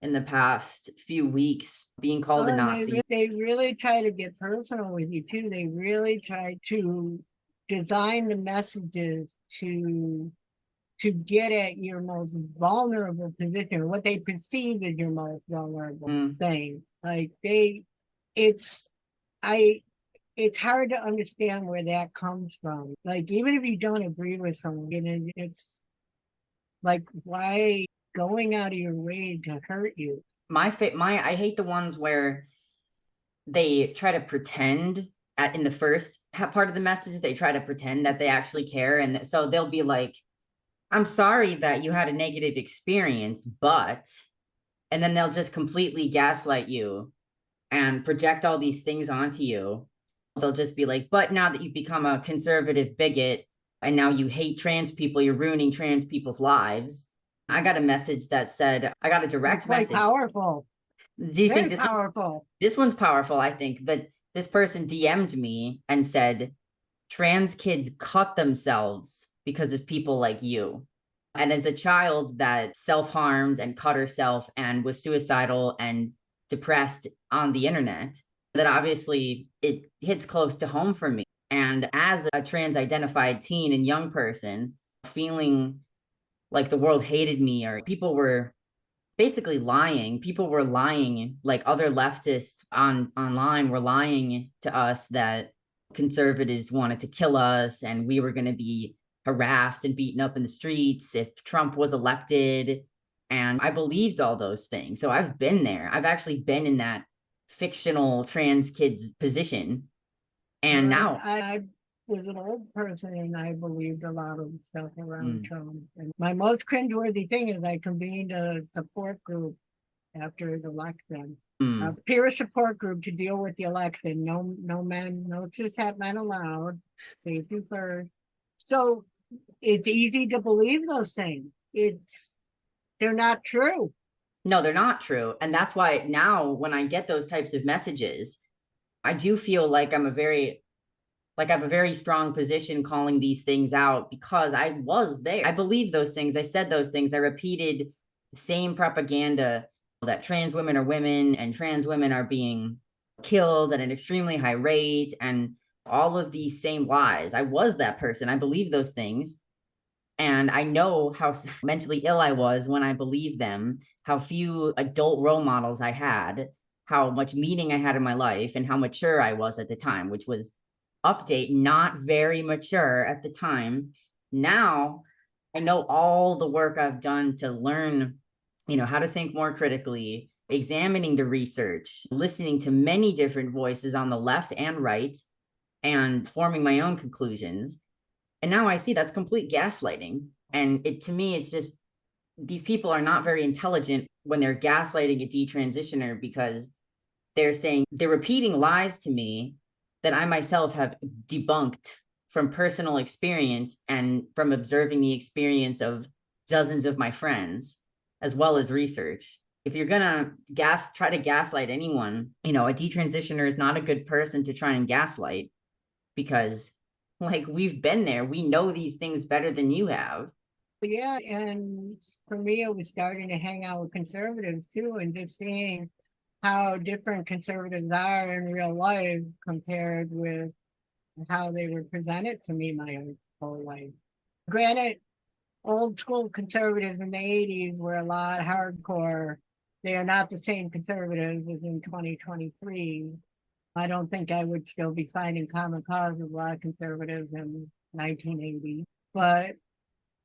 S1: in the past few weeks, being called a Nazi.
S2: They really try to get personal with you too. They really try to design the messages to get at your most vulnerable position, what they perceive as your most vulnerable thing. Like it's hard to understand where that comes from. Like, even if you don't agree with someone, it's like, why going out of your way to hurt you?
S1: I hate the ones where they try to pretend in the first part of the message, they try to pretend that they actually care. And so they'll be like, I'm sorry that you had a negative experience, but, and then they'll just completely gaslight you and project all these things onto you. They'll just be like, but now that you've become a conservative bigot and now you hate trans people, you're ruining trans people's lives. I got a message that said, I got a direct message.
S2: Powerful.
S1: Do you
S2: Very
S1: think this
S2: powerful?
S1: This one's powerful. I think that this person DM'd me and said, trans kids cut themselves because of people like you. And as a child that self-harmed and cut herself and was suicidal and depressed on the internet, that obviously it hits close to home for me. And as a trans identified teen and young person, feeling like the world hated me, or people were basically lying. People were lying, like other leftists online were lying to us that conservatives wanted to kill us and we were going to be harassed and beaten up in the streets if Trump was elected. And I believed all those things. So I've been there. I've actually been in that fictional trans kid's position. And now
S2: I was an old person and I believed a lot of stuff around Trump. And my most cringeworthy thing is I convened a support group after the election, a peer support group to deal with the election. No men, no cishet men allowed. Safety first. So it's easy to believe those things. They're not true.
S1: No, they're not true. And that's why now when I get those types of messages, I do feel like I have a very strong position calling these things out because I was there. I believe those things. I said those things. I repeated the same propaganda that trans women are women and trans women are being killed at an extremely high rate, and all of these same lies. I was that person. I believe those things. And I know how mentally ill I was when I believed them, how few adult role models I had, how much meaning I had in my life, and how mature I was at the time, which was update, not very mature at the time. Now I know all the work I've done to learn, how to think more critically, examining the research, listening to many different voices on the left and right, and forming my own conclusions. And now I see that's complete gaslighting. And to me, it's just, these people are not very intelligent when they're gaslighting a detransitioner, because they're repeating lies to me that I myself have debunked from personal experience and from observing the experience of dozens of my friends, as well as research. If you're gonna try to gaslight anyone, a detransitioner is not a good person to try and gaslight, because we've been there. We know these things better than you have.
S2: Yeah, and for me, it was starting to hang out with conservatives too, and just seeing how different conservatives are in real life compared with how they were presented to me my whole life. Granted, old school conservatives in the 80s were a lot hardcore. They are not the same conservatives as in 2023. I don't think I would still be finding common cause with a lot of conservatives in 1980. But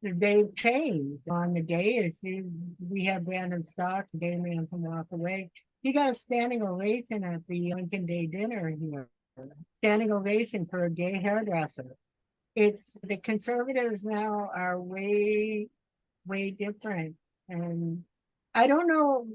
S2: they've changed. On the day we had Brandon Stock, the gay man from Walk Away. He got a standing ovation at the Lincoln Day dinner here. Standing ovation for a gay hairdresser. It's the conservatives now are way, way different. And I don't know,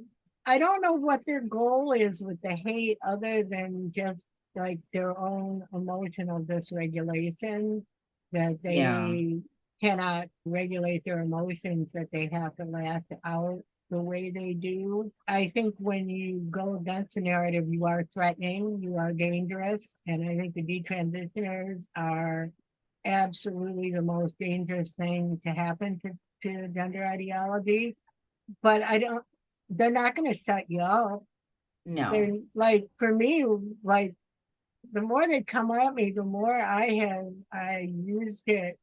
S2: I don't know what their goal is with the hate other than just like their own emotional dysregulation, that
S1: Yeah.
S2: they cannot regulate their emotions, that they have to lash out the way they do. I think when you go against the narrative, you are threatening, you are dangerous. And I think the detransitioners are absolutely the most dangerous thing to happen to gender ideology. But they're not going to shut you up.
S1: No.
S2: They're like, for me, like the more they come at me, the more I used it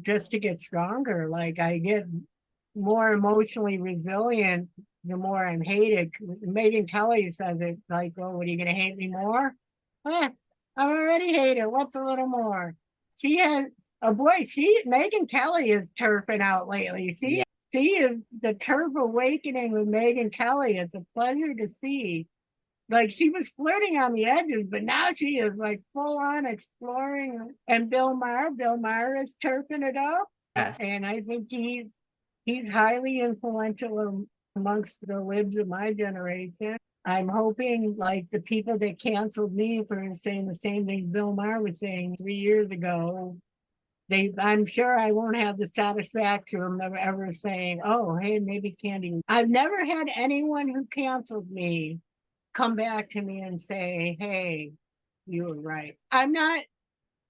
S2: just to get stronger. Like I get more emotionally resilient the more I'm hated. Megan Kelly says it like, "Oh, what are you going to hate me more?" Eh, I'm already hated. What's a little more? She has a boy. Megan Kelly is turfing out lately.
S1: Yeah.
S2: She is the turf awakening with Megan Kelly. It's a pleasure to see. Like she was flirting on the edges, but now she is like full on exploring. And Bill Maher is turfing it up,
S1: Yes.
S2: and I think he's highly influential amongst the libs of my generation. I'm hoping like the people that canceled me for saying the same thing Bill Maher was saying 3 years ago, I'm sure I won't have the satisfaction of ever saying, "Oh, hey, maybe Candy." I've never had anyone who canceled me come back to me and say, "Hey, you were right."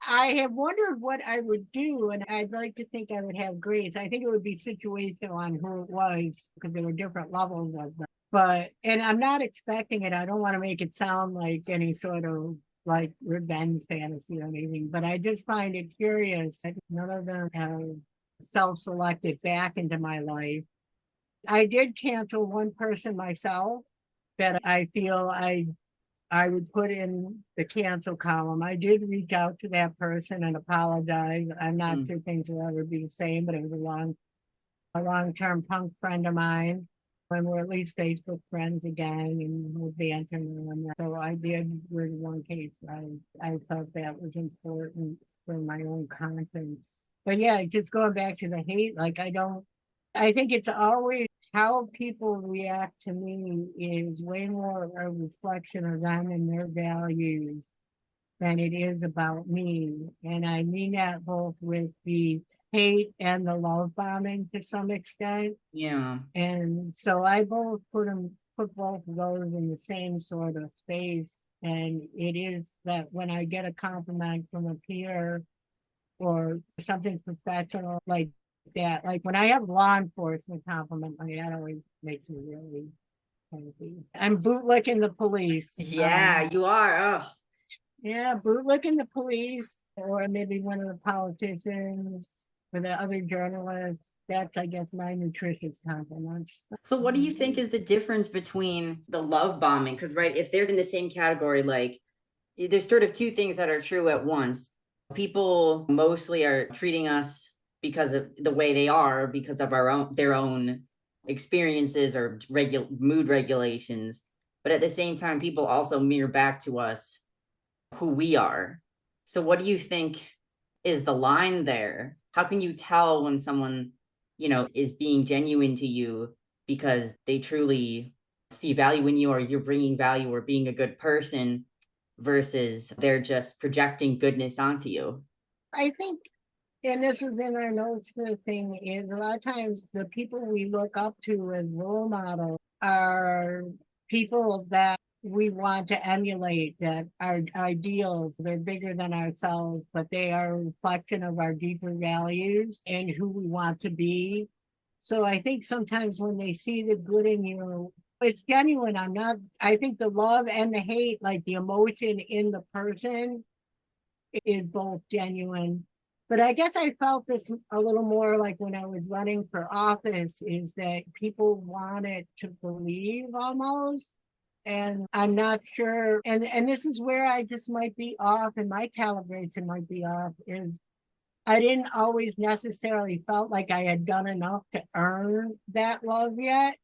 S2: I have wondered what I would do, and I'd like to think I would have grades. I think it would be situational on who it was because there were different levels of them. And I'm not expecting it. I don't want to make it sound like any sort of like revenge fantasy or anything, but I just find it curious that none of them have self selected back into my life. I did cancel one person myself that I feel I would put in the cancel column. I did reach out to that person and apologize. I'm not
S1: Mm.
S2: sure things will ever be the same, but it was a long-term punk friend of mine. When we're at least Facebook friends again, and we'll be entering on that. So I did with one case. I felt that was important for my own conscience. But yeah, just going back to the hate, like I think it's always how people react to me is way more a reflection of them and their values than it is about me. And I mean that both with the hate and the love bombing to some extent.
S1: Yeah.
S2: And so I put both of those in the same sort of space. And it is that when I get a compliment from a peer or something professional like that, like when I have law enforcement compliment me, that always makes me really happy. I'm bootlicking the police.
S1: Yeah, you are. Oh,
S2: Yeah, bootlicking the police, or maybe one of the politicians or the other journalists. That's, I guess, my nutritious compliments.
S1: so what do you think is the difference between the love bombing? Because, right, if they're in the same category, like there's sort of two things that are true at once. People mostly are treating us because of the way they are, because of their own experiences or mood regulations. But at the same time, people also mirror back to us who we are. So what do you think is the line there? How can you tell when someone, is being genuine to you because they truly see value in you, or you're bringing value or being a good person, versus they're just projecting goodness onto you?
S2: I think, and this is in our notes for the thing, is a lot of times the people we look up to as role models are people that we want to emulate, that are ideals. They're bigger than ourselves, but they are a reflection of our deeper values and who we want to be. So I think sometimes when they see the good in you, it's genuine. I think the love and the hate, like the emotion in the person, is both genuine. But I guess I felt this a little more like when I was running for office, is that people wanted to believe almost. And I'm not sure. And this is where I just might be off, and my calibration might be off, is I didn't always necessarily felt like I had done enough to earn that love yet.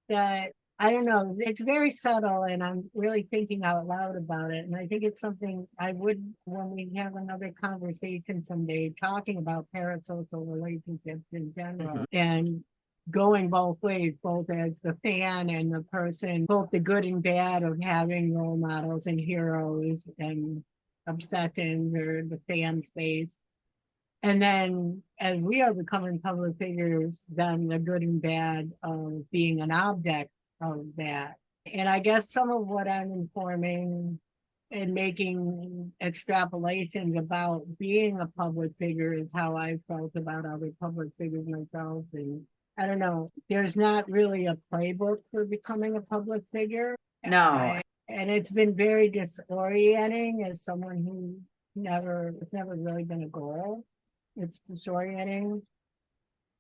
S2: That I don't know, it's very subtle, and I'm really thinking out loud about it. And I think it's something I would, when we have another conversation someday, talking about parasocial relationships in general and going both ways, both as the fan and the person, both the good and bad of having role models and heroes and obsessions or the fan space. And then as we are becoming public figures, then the good and bad of being an object of that. And I guess some of what I'm informing and making extrapolations about being a public figure is how I felt about other public figures myself. And I don't know, there's not really a playbook for becoming a public figure.
S1: No.
S2: And it's been very disorienting as someone who it's never really been a goal. It's disorienting.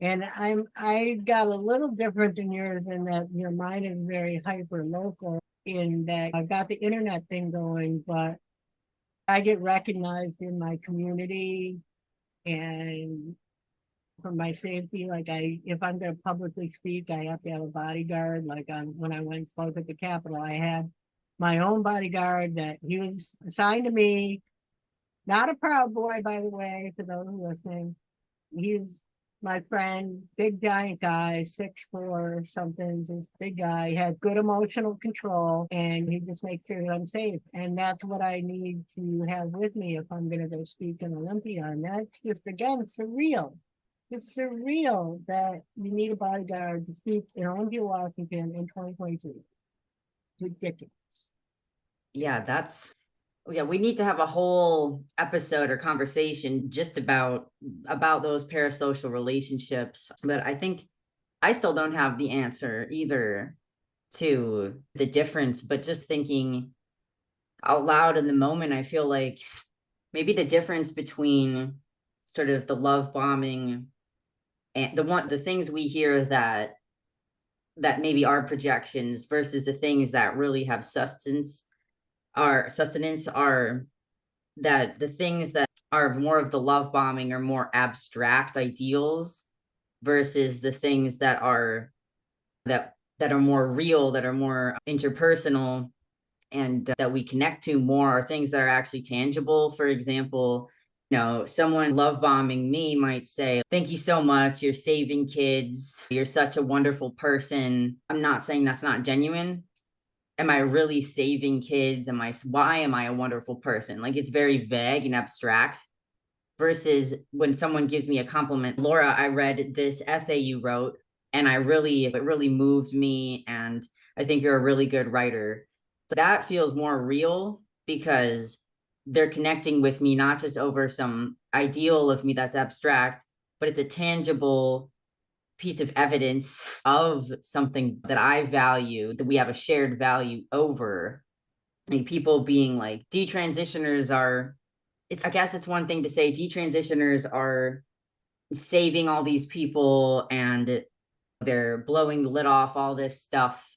S2: And I got a little different than yours in that your mind is very hyper local, in that I've got the internet thing going, but I get recognized in my community, and for my safety, like if I'm going to publicly speak, I have to have a bodyguard. Like when I went and spoke at the Capitol, I had my own bodyguard that he was assigned to me. Not a Proud Boy, by the way, for those who are listening. He's my friend, big giant guy, 6'4" something, this big guy, he has good emotional control, and he just makes sure that I'm safe. And that's what I need to have with me if I'm going to go speak in Olympia. And that's just, again, surreal. It's surreal that you need a bodyguard to speak in Olympia, Washington in 2022. It's ridiculous.
S1: Yeah, we need to have a whole episode or conversation just about those parasocial relationships. But I think I still don't have the answer either to the difference, but just thinking out loud in the moment, I feel like maybe the difference between sort of the love bombing and the things we hear that maybe are projections versus the things that really have sustenance are that the things that are more of the love bombing are more abstract ideals versus the things that are more real, that are more interpersonal, and that we connect to more are things that are actually tangible. For example, someone love bombing me might say, "Thank you so much. You're saving kids. You're such a wonderful person." I'm not saying that's not genuine. Am I really saving kids? Why am I a wonderful person? Like, it's very vague and abstract. Versus when someone gives me a compliment, "Laura, I read this essay you wrote, and it really moved me. And I think you're a really good writer." So that feels more real because they're connecting with me, not just over some ideal of me that's abstract, but it's a tangible piece of evidence of something that I value, that we have a shared value over. Like, people being like, detransitioners are, I guess it's one thing to say detransitioners are saving all these people and they're blowing the lid off all this stuff.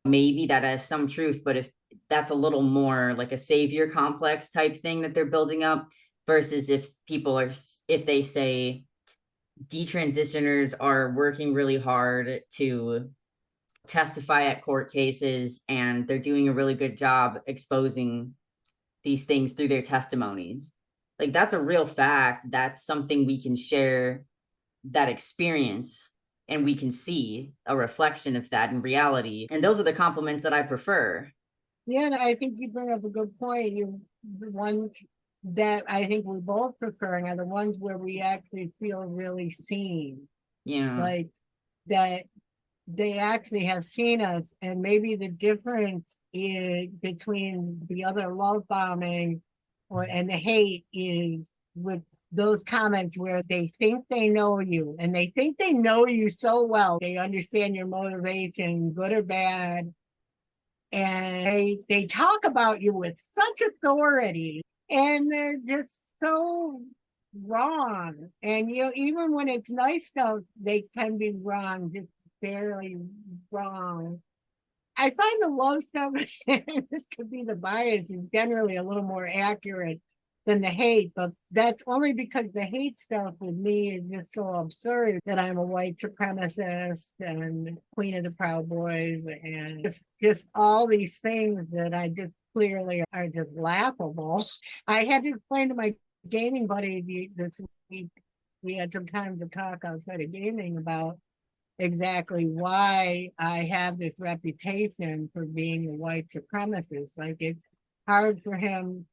S1: Maybe that has some truth, but if that's a little more like a savior complex type thing that they're building up, versus if they say detransitioners are working really hard to testify at court cases and they're doing a really good job exposing these things through their testimonies. Like, that's a real fact. That's something we can share, that experience, and we can see a reflection of that in reality. And those are the compliments that I prefer.
S2: Yeah, and I think you bring up a good point. The ones that I think we both prefer are the ones where we actually feel really seen.
S1: Yeah.
S2: Like that they actually have seen us. And maybe the difference is between the other love bombing and the hate is with those comments where they think they know you, and they think they know you so well. They understand your motivation, good or bad. And they talk about you with such authority, and they're just so wrong. And even when it's nice stuff, they can be wrong, just barely wrong. I find the love stuff, this could be the bias, is generally a little more accurate than the hate, but that's only because the hate stuff with me is just so absurd that I'm a white supremacist and queen of the Proud Boys and just all these things that I just clearly are just laughable. I had to explain to my gaming buddy this week, we had some time to talk outside of gaming about exactly why I have this reputation for being a white supremacist. Like, it's hard for him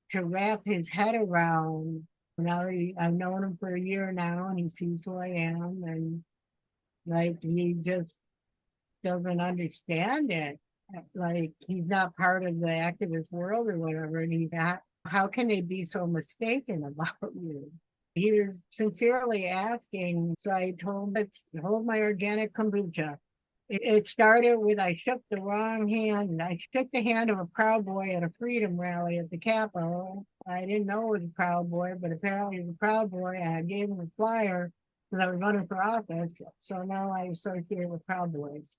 S2: to wrap his head around. Now I've known him for a year now, and he sees who I am, and like he just doesn't understand it. Like, he's not part of the activist world or whatever, and he's not. How can they be so mistaken about you? He was sincerely asking, so I told him, let's hold my organic kombucha. It started with I shook the wrong hand. And I shook the hand of a Proud Boy at a freedom rally at the Capitol. I didn't know it was a Proud Boy, but apparently it was a Proud Boy. I gave him a flyer because I was running for office. So now I associate with Proud Boys.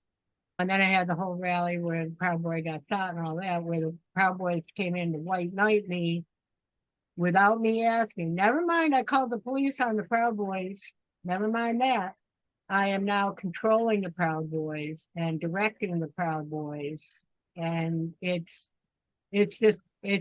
S2: And then I had the whole rally where the Proud Boy got shot and all that, where the Proud Boys came in to white knight me without me asking. Never mind, I called the police on the Proud Boys. Never mind that. I am now controlling the Proud Boys and directing the Proud Boys. And it's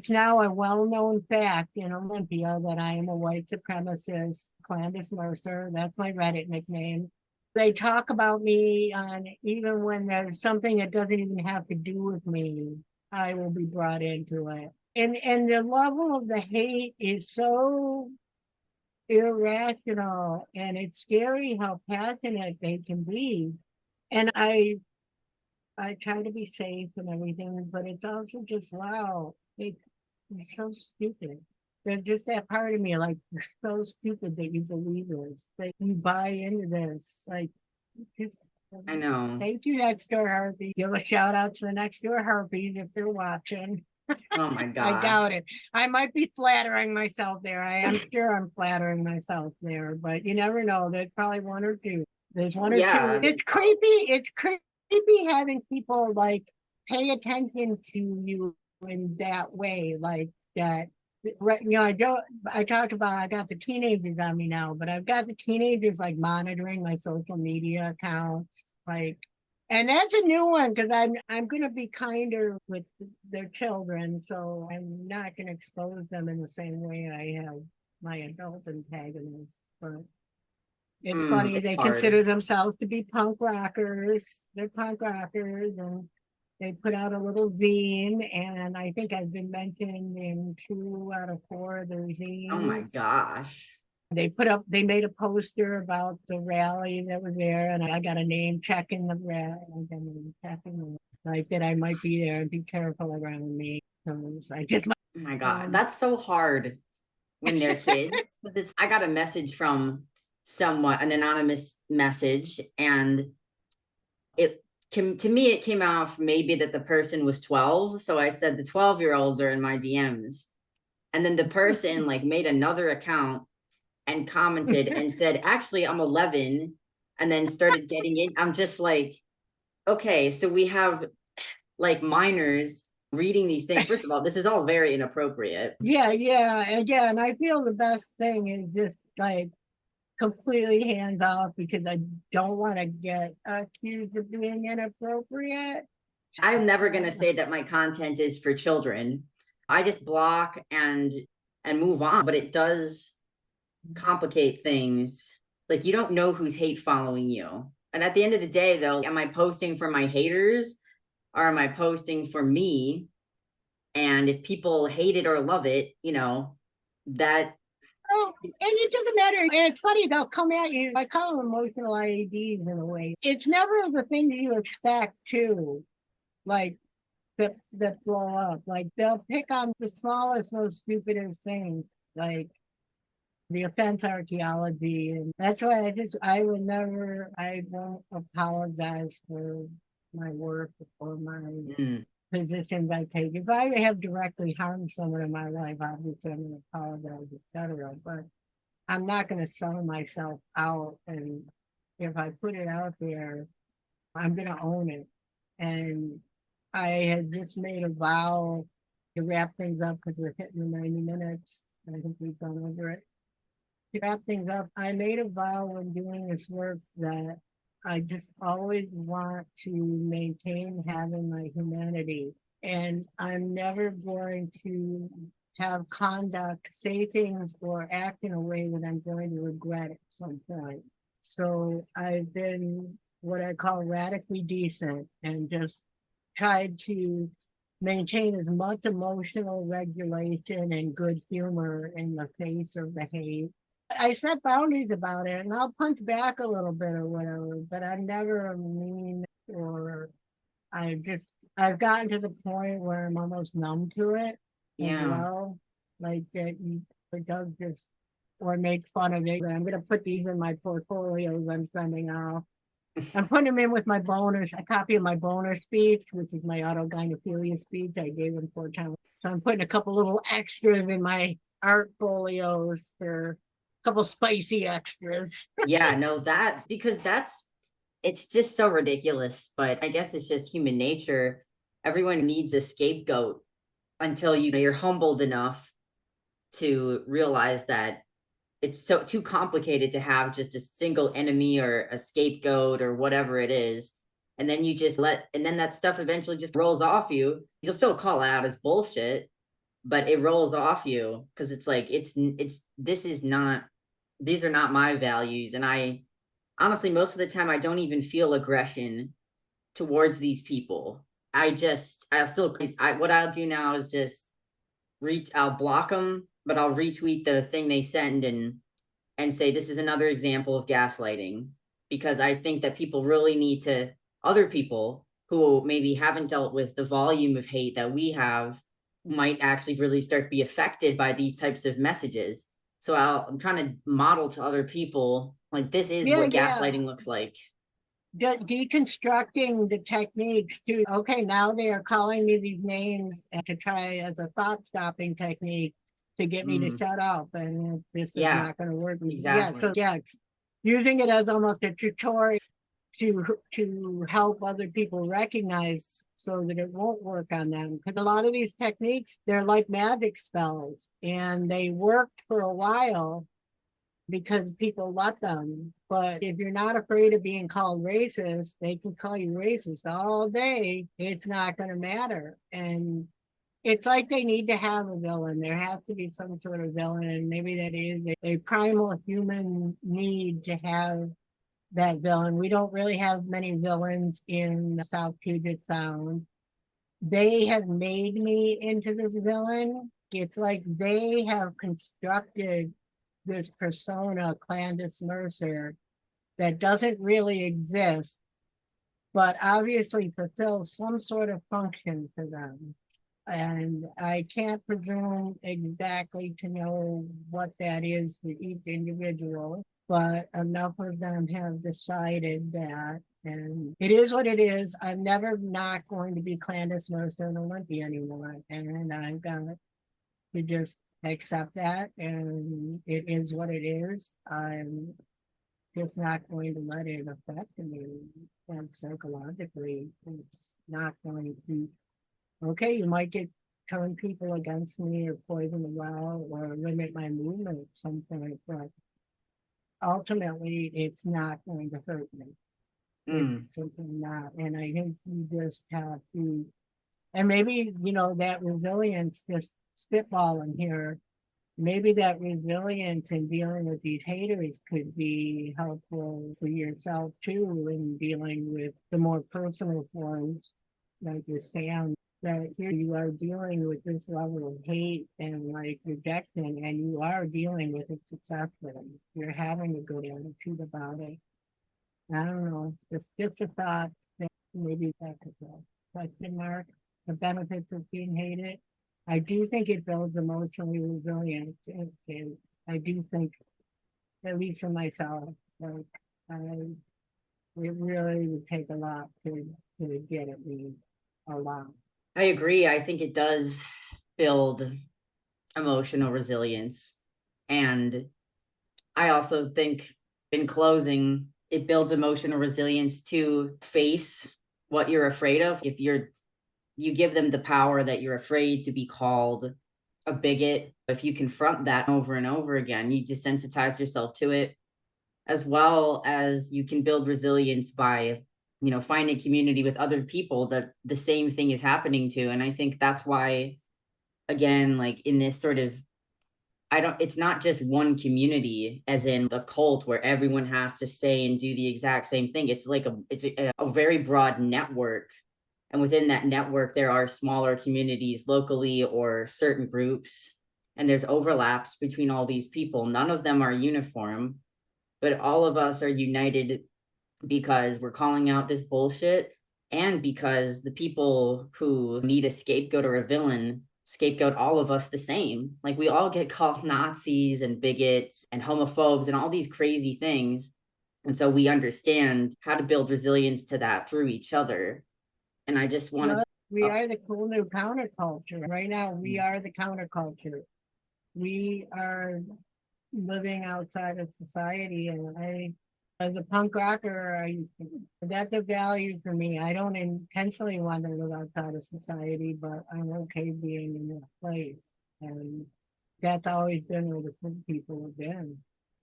S2: now a well-known fact in Olympia that I am a white supremacist, Candace Mercer. That's my Reddit nickname. They talk about me on, even when there's something that doesn't even have to do with me, I will be brought into it. And the level of the hate is so irrational, and it's scary how passionate they can be. And I try to be safe and everything, but it's also just wow, they're so stupid. They're just that part of me, like, you're so stupid that you believe this, that you buy into this. Like, just
S1: I know.
S2: thank you, next door Harpy. Give a shout out to the next door Harpies if they're watching.
S1: Oh my
S2: I
S1: gosh.
S2: doubt it. I might be flattering myself there. I am sure I'm flattering myself there, but you never know. There's probably one or two. There's one or
S1: Yeah.
S2: two. It's creepy. It's creepy having people like pay attention to you in that way, like that. Right, you know, I talked about I got the teenagers on me now, but I've got the teenagers like monitoring my social media accounts, like, and that's a new one because I'm gonna be kinder with their children, so I'm not gonna expose them in the same way I have my adult antagonists. But it's funny,
S1: It's
S2: they
S1: hard.
S2: consider themselves to be punk rockers. They're punk rockers, and they put out a little zine, and I think I've been mentioned in 2 out of 4 of their zines.
S1: Oh my gosh.
S2: They made a poster about the rally that was there, and I got a name check in the rally, like that I might be there, and be careful around me. I just,
S1: Oh my God. That's so hard when they're kids. Because I got a message from someone, an anonymous message, and to me, it came off maybe that the person was 12. So I said the 12-year-olds are in my DMs. And then the person like made another account and commented and said, actually, I'm 11, and then started getting in. I'm just like, okay, so we have like minors reading these things. First of all, this is all very inappropriate.
S2: yeah, and I feel the best thing is just like completely hands off because I don't want to get accused of being inappropriate.
S1: I'm never going to say that my content is for children. I just block and move on, but it does complicate things. Like, you don't know who's hate following you. And at the end of the day, though, am I posting for my haters or am I posting for me? And if people hate it or love it, that.
S2: Oh, and it doesn't matter. And it's funny, they'll come at you. I call them emotional IEDs in a way. It's never the thing that you expect too, like that blow up. Like, they'll pick on the smallest, most stupidest things, like the offense archaeology. And that's why I won't apologize for my work or my positions I take. If I have directly harmed someone in my life, obviously I'm going to apologize, etc. But I'm not going to sell myself out. And if I put it out there, I'm going to own it. And I had just made a vow to wrap things up, because we're hitting the 90 minutes. I think we've gone over it. To wrap things up, I made a vow when doing this work that I just always want to maintain having my humanity. And I'm never going to have conduct, say things, or act in a way that I'm going to regret at some point. So I've been what I call radically decent and just tried to maintain as much emotional regulation and good humor in the face of the hate. I set boundaries about it, and I'll punch back a little bit or whatever, but I'm never mean, or I've gotten to the point where I'm almost numb to it as well. Like that it does just, or make fun of it. I'm gonna put these in my portfolios I'm sending out. I'm putting them in with my bonus, a copy of my bonus speech, which is my autogynephilia speech I gave in 4 times. So I'm putting a couple little extras in my art folios for a couple spicy extras.
S1: Yeah, no, because it's just so ridiculous, but I guess it's just human nature. Everyone needs a scapegoat until you're humbled enough to realize that it's so too complicated to have just a single enemy or a scapegoat or whatever it is. And then you just and then that stuff eventually just rolls off you. You'll still call it out as bullshit, but it rolls off you because it's like, these are not my values. And I honestly, most of the time, I don't even feel aggression towards these people. What I'll do now is just I'll block them, but I'll retweet the thing they send and say, this is another example of gaslighting, because I think that other people who maybe haven't dealt with the volume of hate that we have might actually really start to be affected by these types of messages. So I'm trying to model to other people, like, this is what gaslighting looks like.
S2: Deconstructing the techniques too. Okay, now they are calling me these names to try as a thought-stopping technique to get me to shut up, and this is not going to work.
S1: Exactly.
S2: It's using it as almost a tutorial to help other people recognize so that it won't work on them. Because a lot of these techniques, they're like magic spells, and they worked for a while because people let them. But if you're not afraid of being called racist, they can call you racist all day. It's not going to matter. And it's like they need to have a villain. There has to be some sort of villain, and maybe that is a primal human need to have that villain. We don't really have many villains in South Puget Sound. They have made me into this villain. It's like they have constructed this persona, Candace Mercer, that doesn't really exist, but obviously fulfills some sort of function for them. And I can't presume exactly to know what that is for each individual, but enough of them have decided that, and it is what it is. I'm never not going to be Candace Mercer and Olympia anymore, and I'm gonna to just accept that, and it is what it is. I'm just not going to let it affect me, and psychologically, it's not going to. Okay, you might turn people against me or poison the well or limit my movement at some point, but ultimately it's not going to hurt me. It's simply not. And I think you just have to, and maybe, that resilience, just spitballing here, maybe that resilience in dealing with these haters could be helpful for yourself too, in dealing with the more personal forms, like your Sam, that here you are dealing with this level of hate and like rejection, and you are dealing with it successfully. You're having a good attitude about it. I don't know, just a thought that maybe that could go. Question mark, the benefits of being hated. I do think it builds emotionally resilience. And I do think, at least for myself, like it really would take a lot to get at me a lot.
S1: I agree. I think it does build emotional resilience. And I also think, in closing, it builds emotional resilience to face what you're afraid of. If you're you give them the power that you're afraid to be called a bigot. If you confront that over and over again, you desensitize yourself to it, as well as you can build resilience by, finding community with other people that the same thing is happening to. And I think that's why, again, like in this sort of, it's not just one community as in the cult where everyone has to say and do the exact same thing. It's like a very broad network. And within that network, there are smaller communities locally or certain groups, and there's overlaps between all these people. None of them are uniform, but all of us are united because we're calling out this bullshit, and because the people who need a scapegoat or a villain scapegoat all of us the same. Like, we all get called Nazis and bigots and homophobes and all these crazy things. And so we understand how to build resilience to that through each other. And I just wanted to.
S2: We are the cool new counterculture. Right now, we are the counterculture. We are living outside of society. And as a punk rocker, that's a value for me. I don't intentionally want to live outside of society, but I'm okay being in that place. And that's always been where the cool people have been.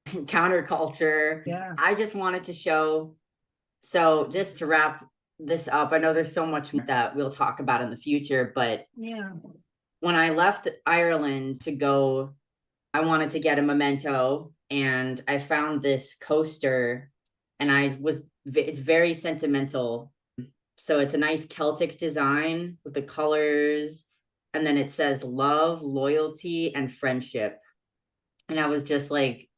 S1: Counterculture.
S2: Yeah.
S1: I just wanted to show. So just to wrap this up, I know there's so much that we'll talk about in the future, but
S2: yeah,
S1: when I left Ireland to go, I wanted to get a memento, and I found this coaster, and it's very sentimental. So it's a nice Celtic design with the colors, and then it says love, loyalty, and friendship. And I was just like,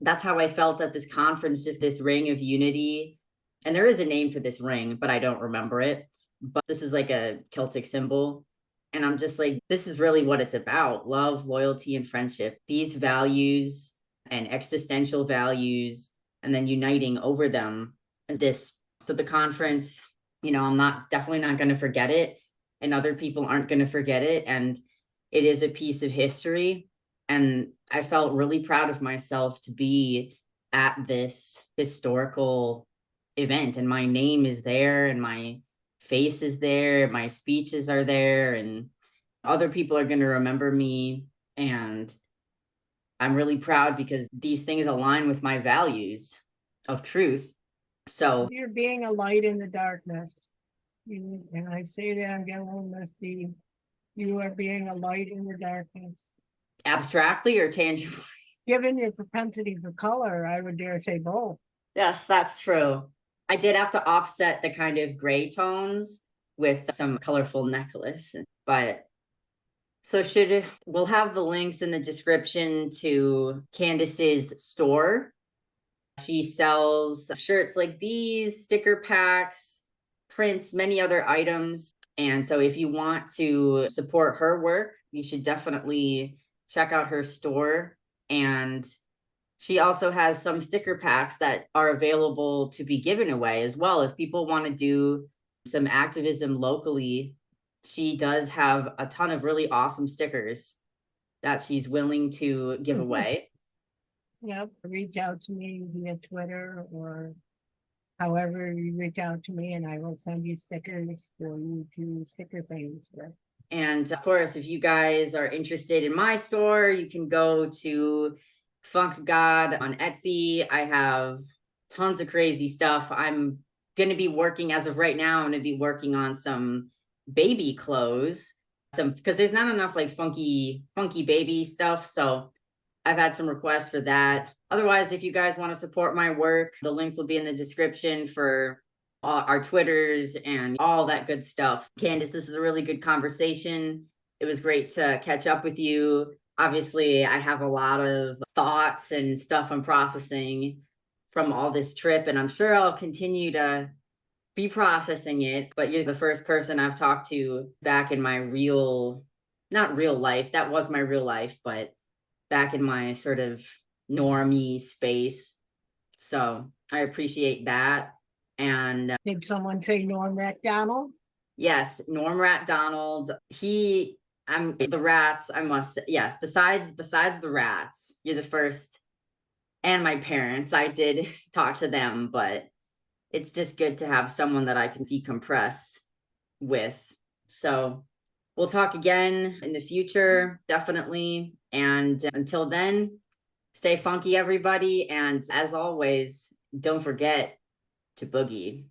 S1: that's how I felt at this conference, just this ring of unity. And there is a name for this ring, but I don't remember it. But this is like a Celtic symbol. And I'm just like, this is really what it's about: love, loyalty, and friendship. These values and existential values, and then uniting over them. So the conference, I'm definitely not going to forget it. And other people aren't going to forget it. And it is a piece of history. And I felt really proud of myself to be at this historical event, and my name is there, and my face is there, my speeches are there, and other people are going to remember me. And I'm really proud because these things align with my values of truth. So
S2: you're being a light in the darkness. And I say that I'm getting a little misty. You are being a light in the darkness.
S1: Abstractly or tangibly?
S2: Given your propensity for color, I would dare say both.
S1: Yes, that's true. I did have to offset the kind of gray tones with some colorful necklace, but so we'll have the links in the description to Candace's store. She sells shirts like these, sticker packs, prints, many other items. And so if you want to support her work, you should definitely check out her store. And she also has some sticker packs that are available to be given away as well. If people want to do some activism locally, she does have a ton of really awesome stickers that she's willing to give away.
S2: Yep. Reach out to me via Twitter or however you reach out to me, and I will send you stickers for you to sticker things with.
S1: And of course, if you guys are interested in my store, you can go to Funk God on Etsy. I have tons of crazy stuff. I'm going to be working, as of right now, I'm going to be working on some baby clothes, because there's not enough like funky baby stuff. So I've had some requests for that. Otherwise, if you guys want to support my work, the links will be in the description for our Twitters and all that good stuff. Candace, this is a really good conversation. It was great to catch up with you. Obviously, I have a lot of thoughts and stuff I'm processing from all this trip, and I'm sure I'll continue to be processing it. But you're the first person I've talked to back in my not real life, that was my real life, but back in my sort of normie space. So I appreciate that. And
S2: did someone say Norm Macdonald?
S1: Yes, Norm Rat Donald. I'm the rats. I must say, yes. Besides the rats, you're the first, and my parents. I did talk to them, but it's just good to have someone that I can decompress with. So we'll talk again in the future, definitely. And until then, stay funky, everybody. And as always, don't forget to boogie.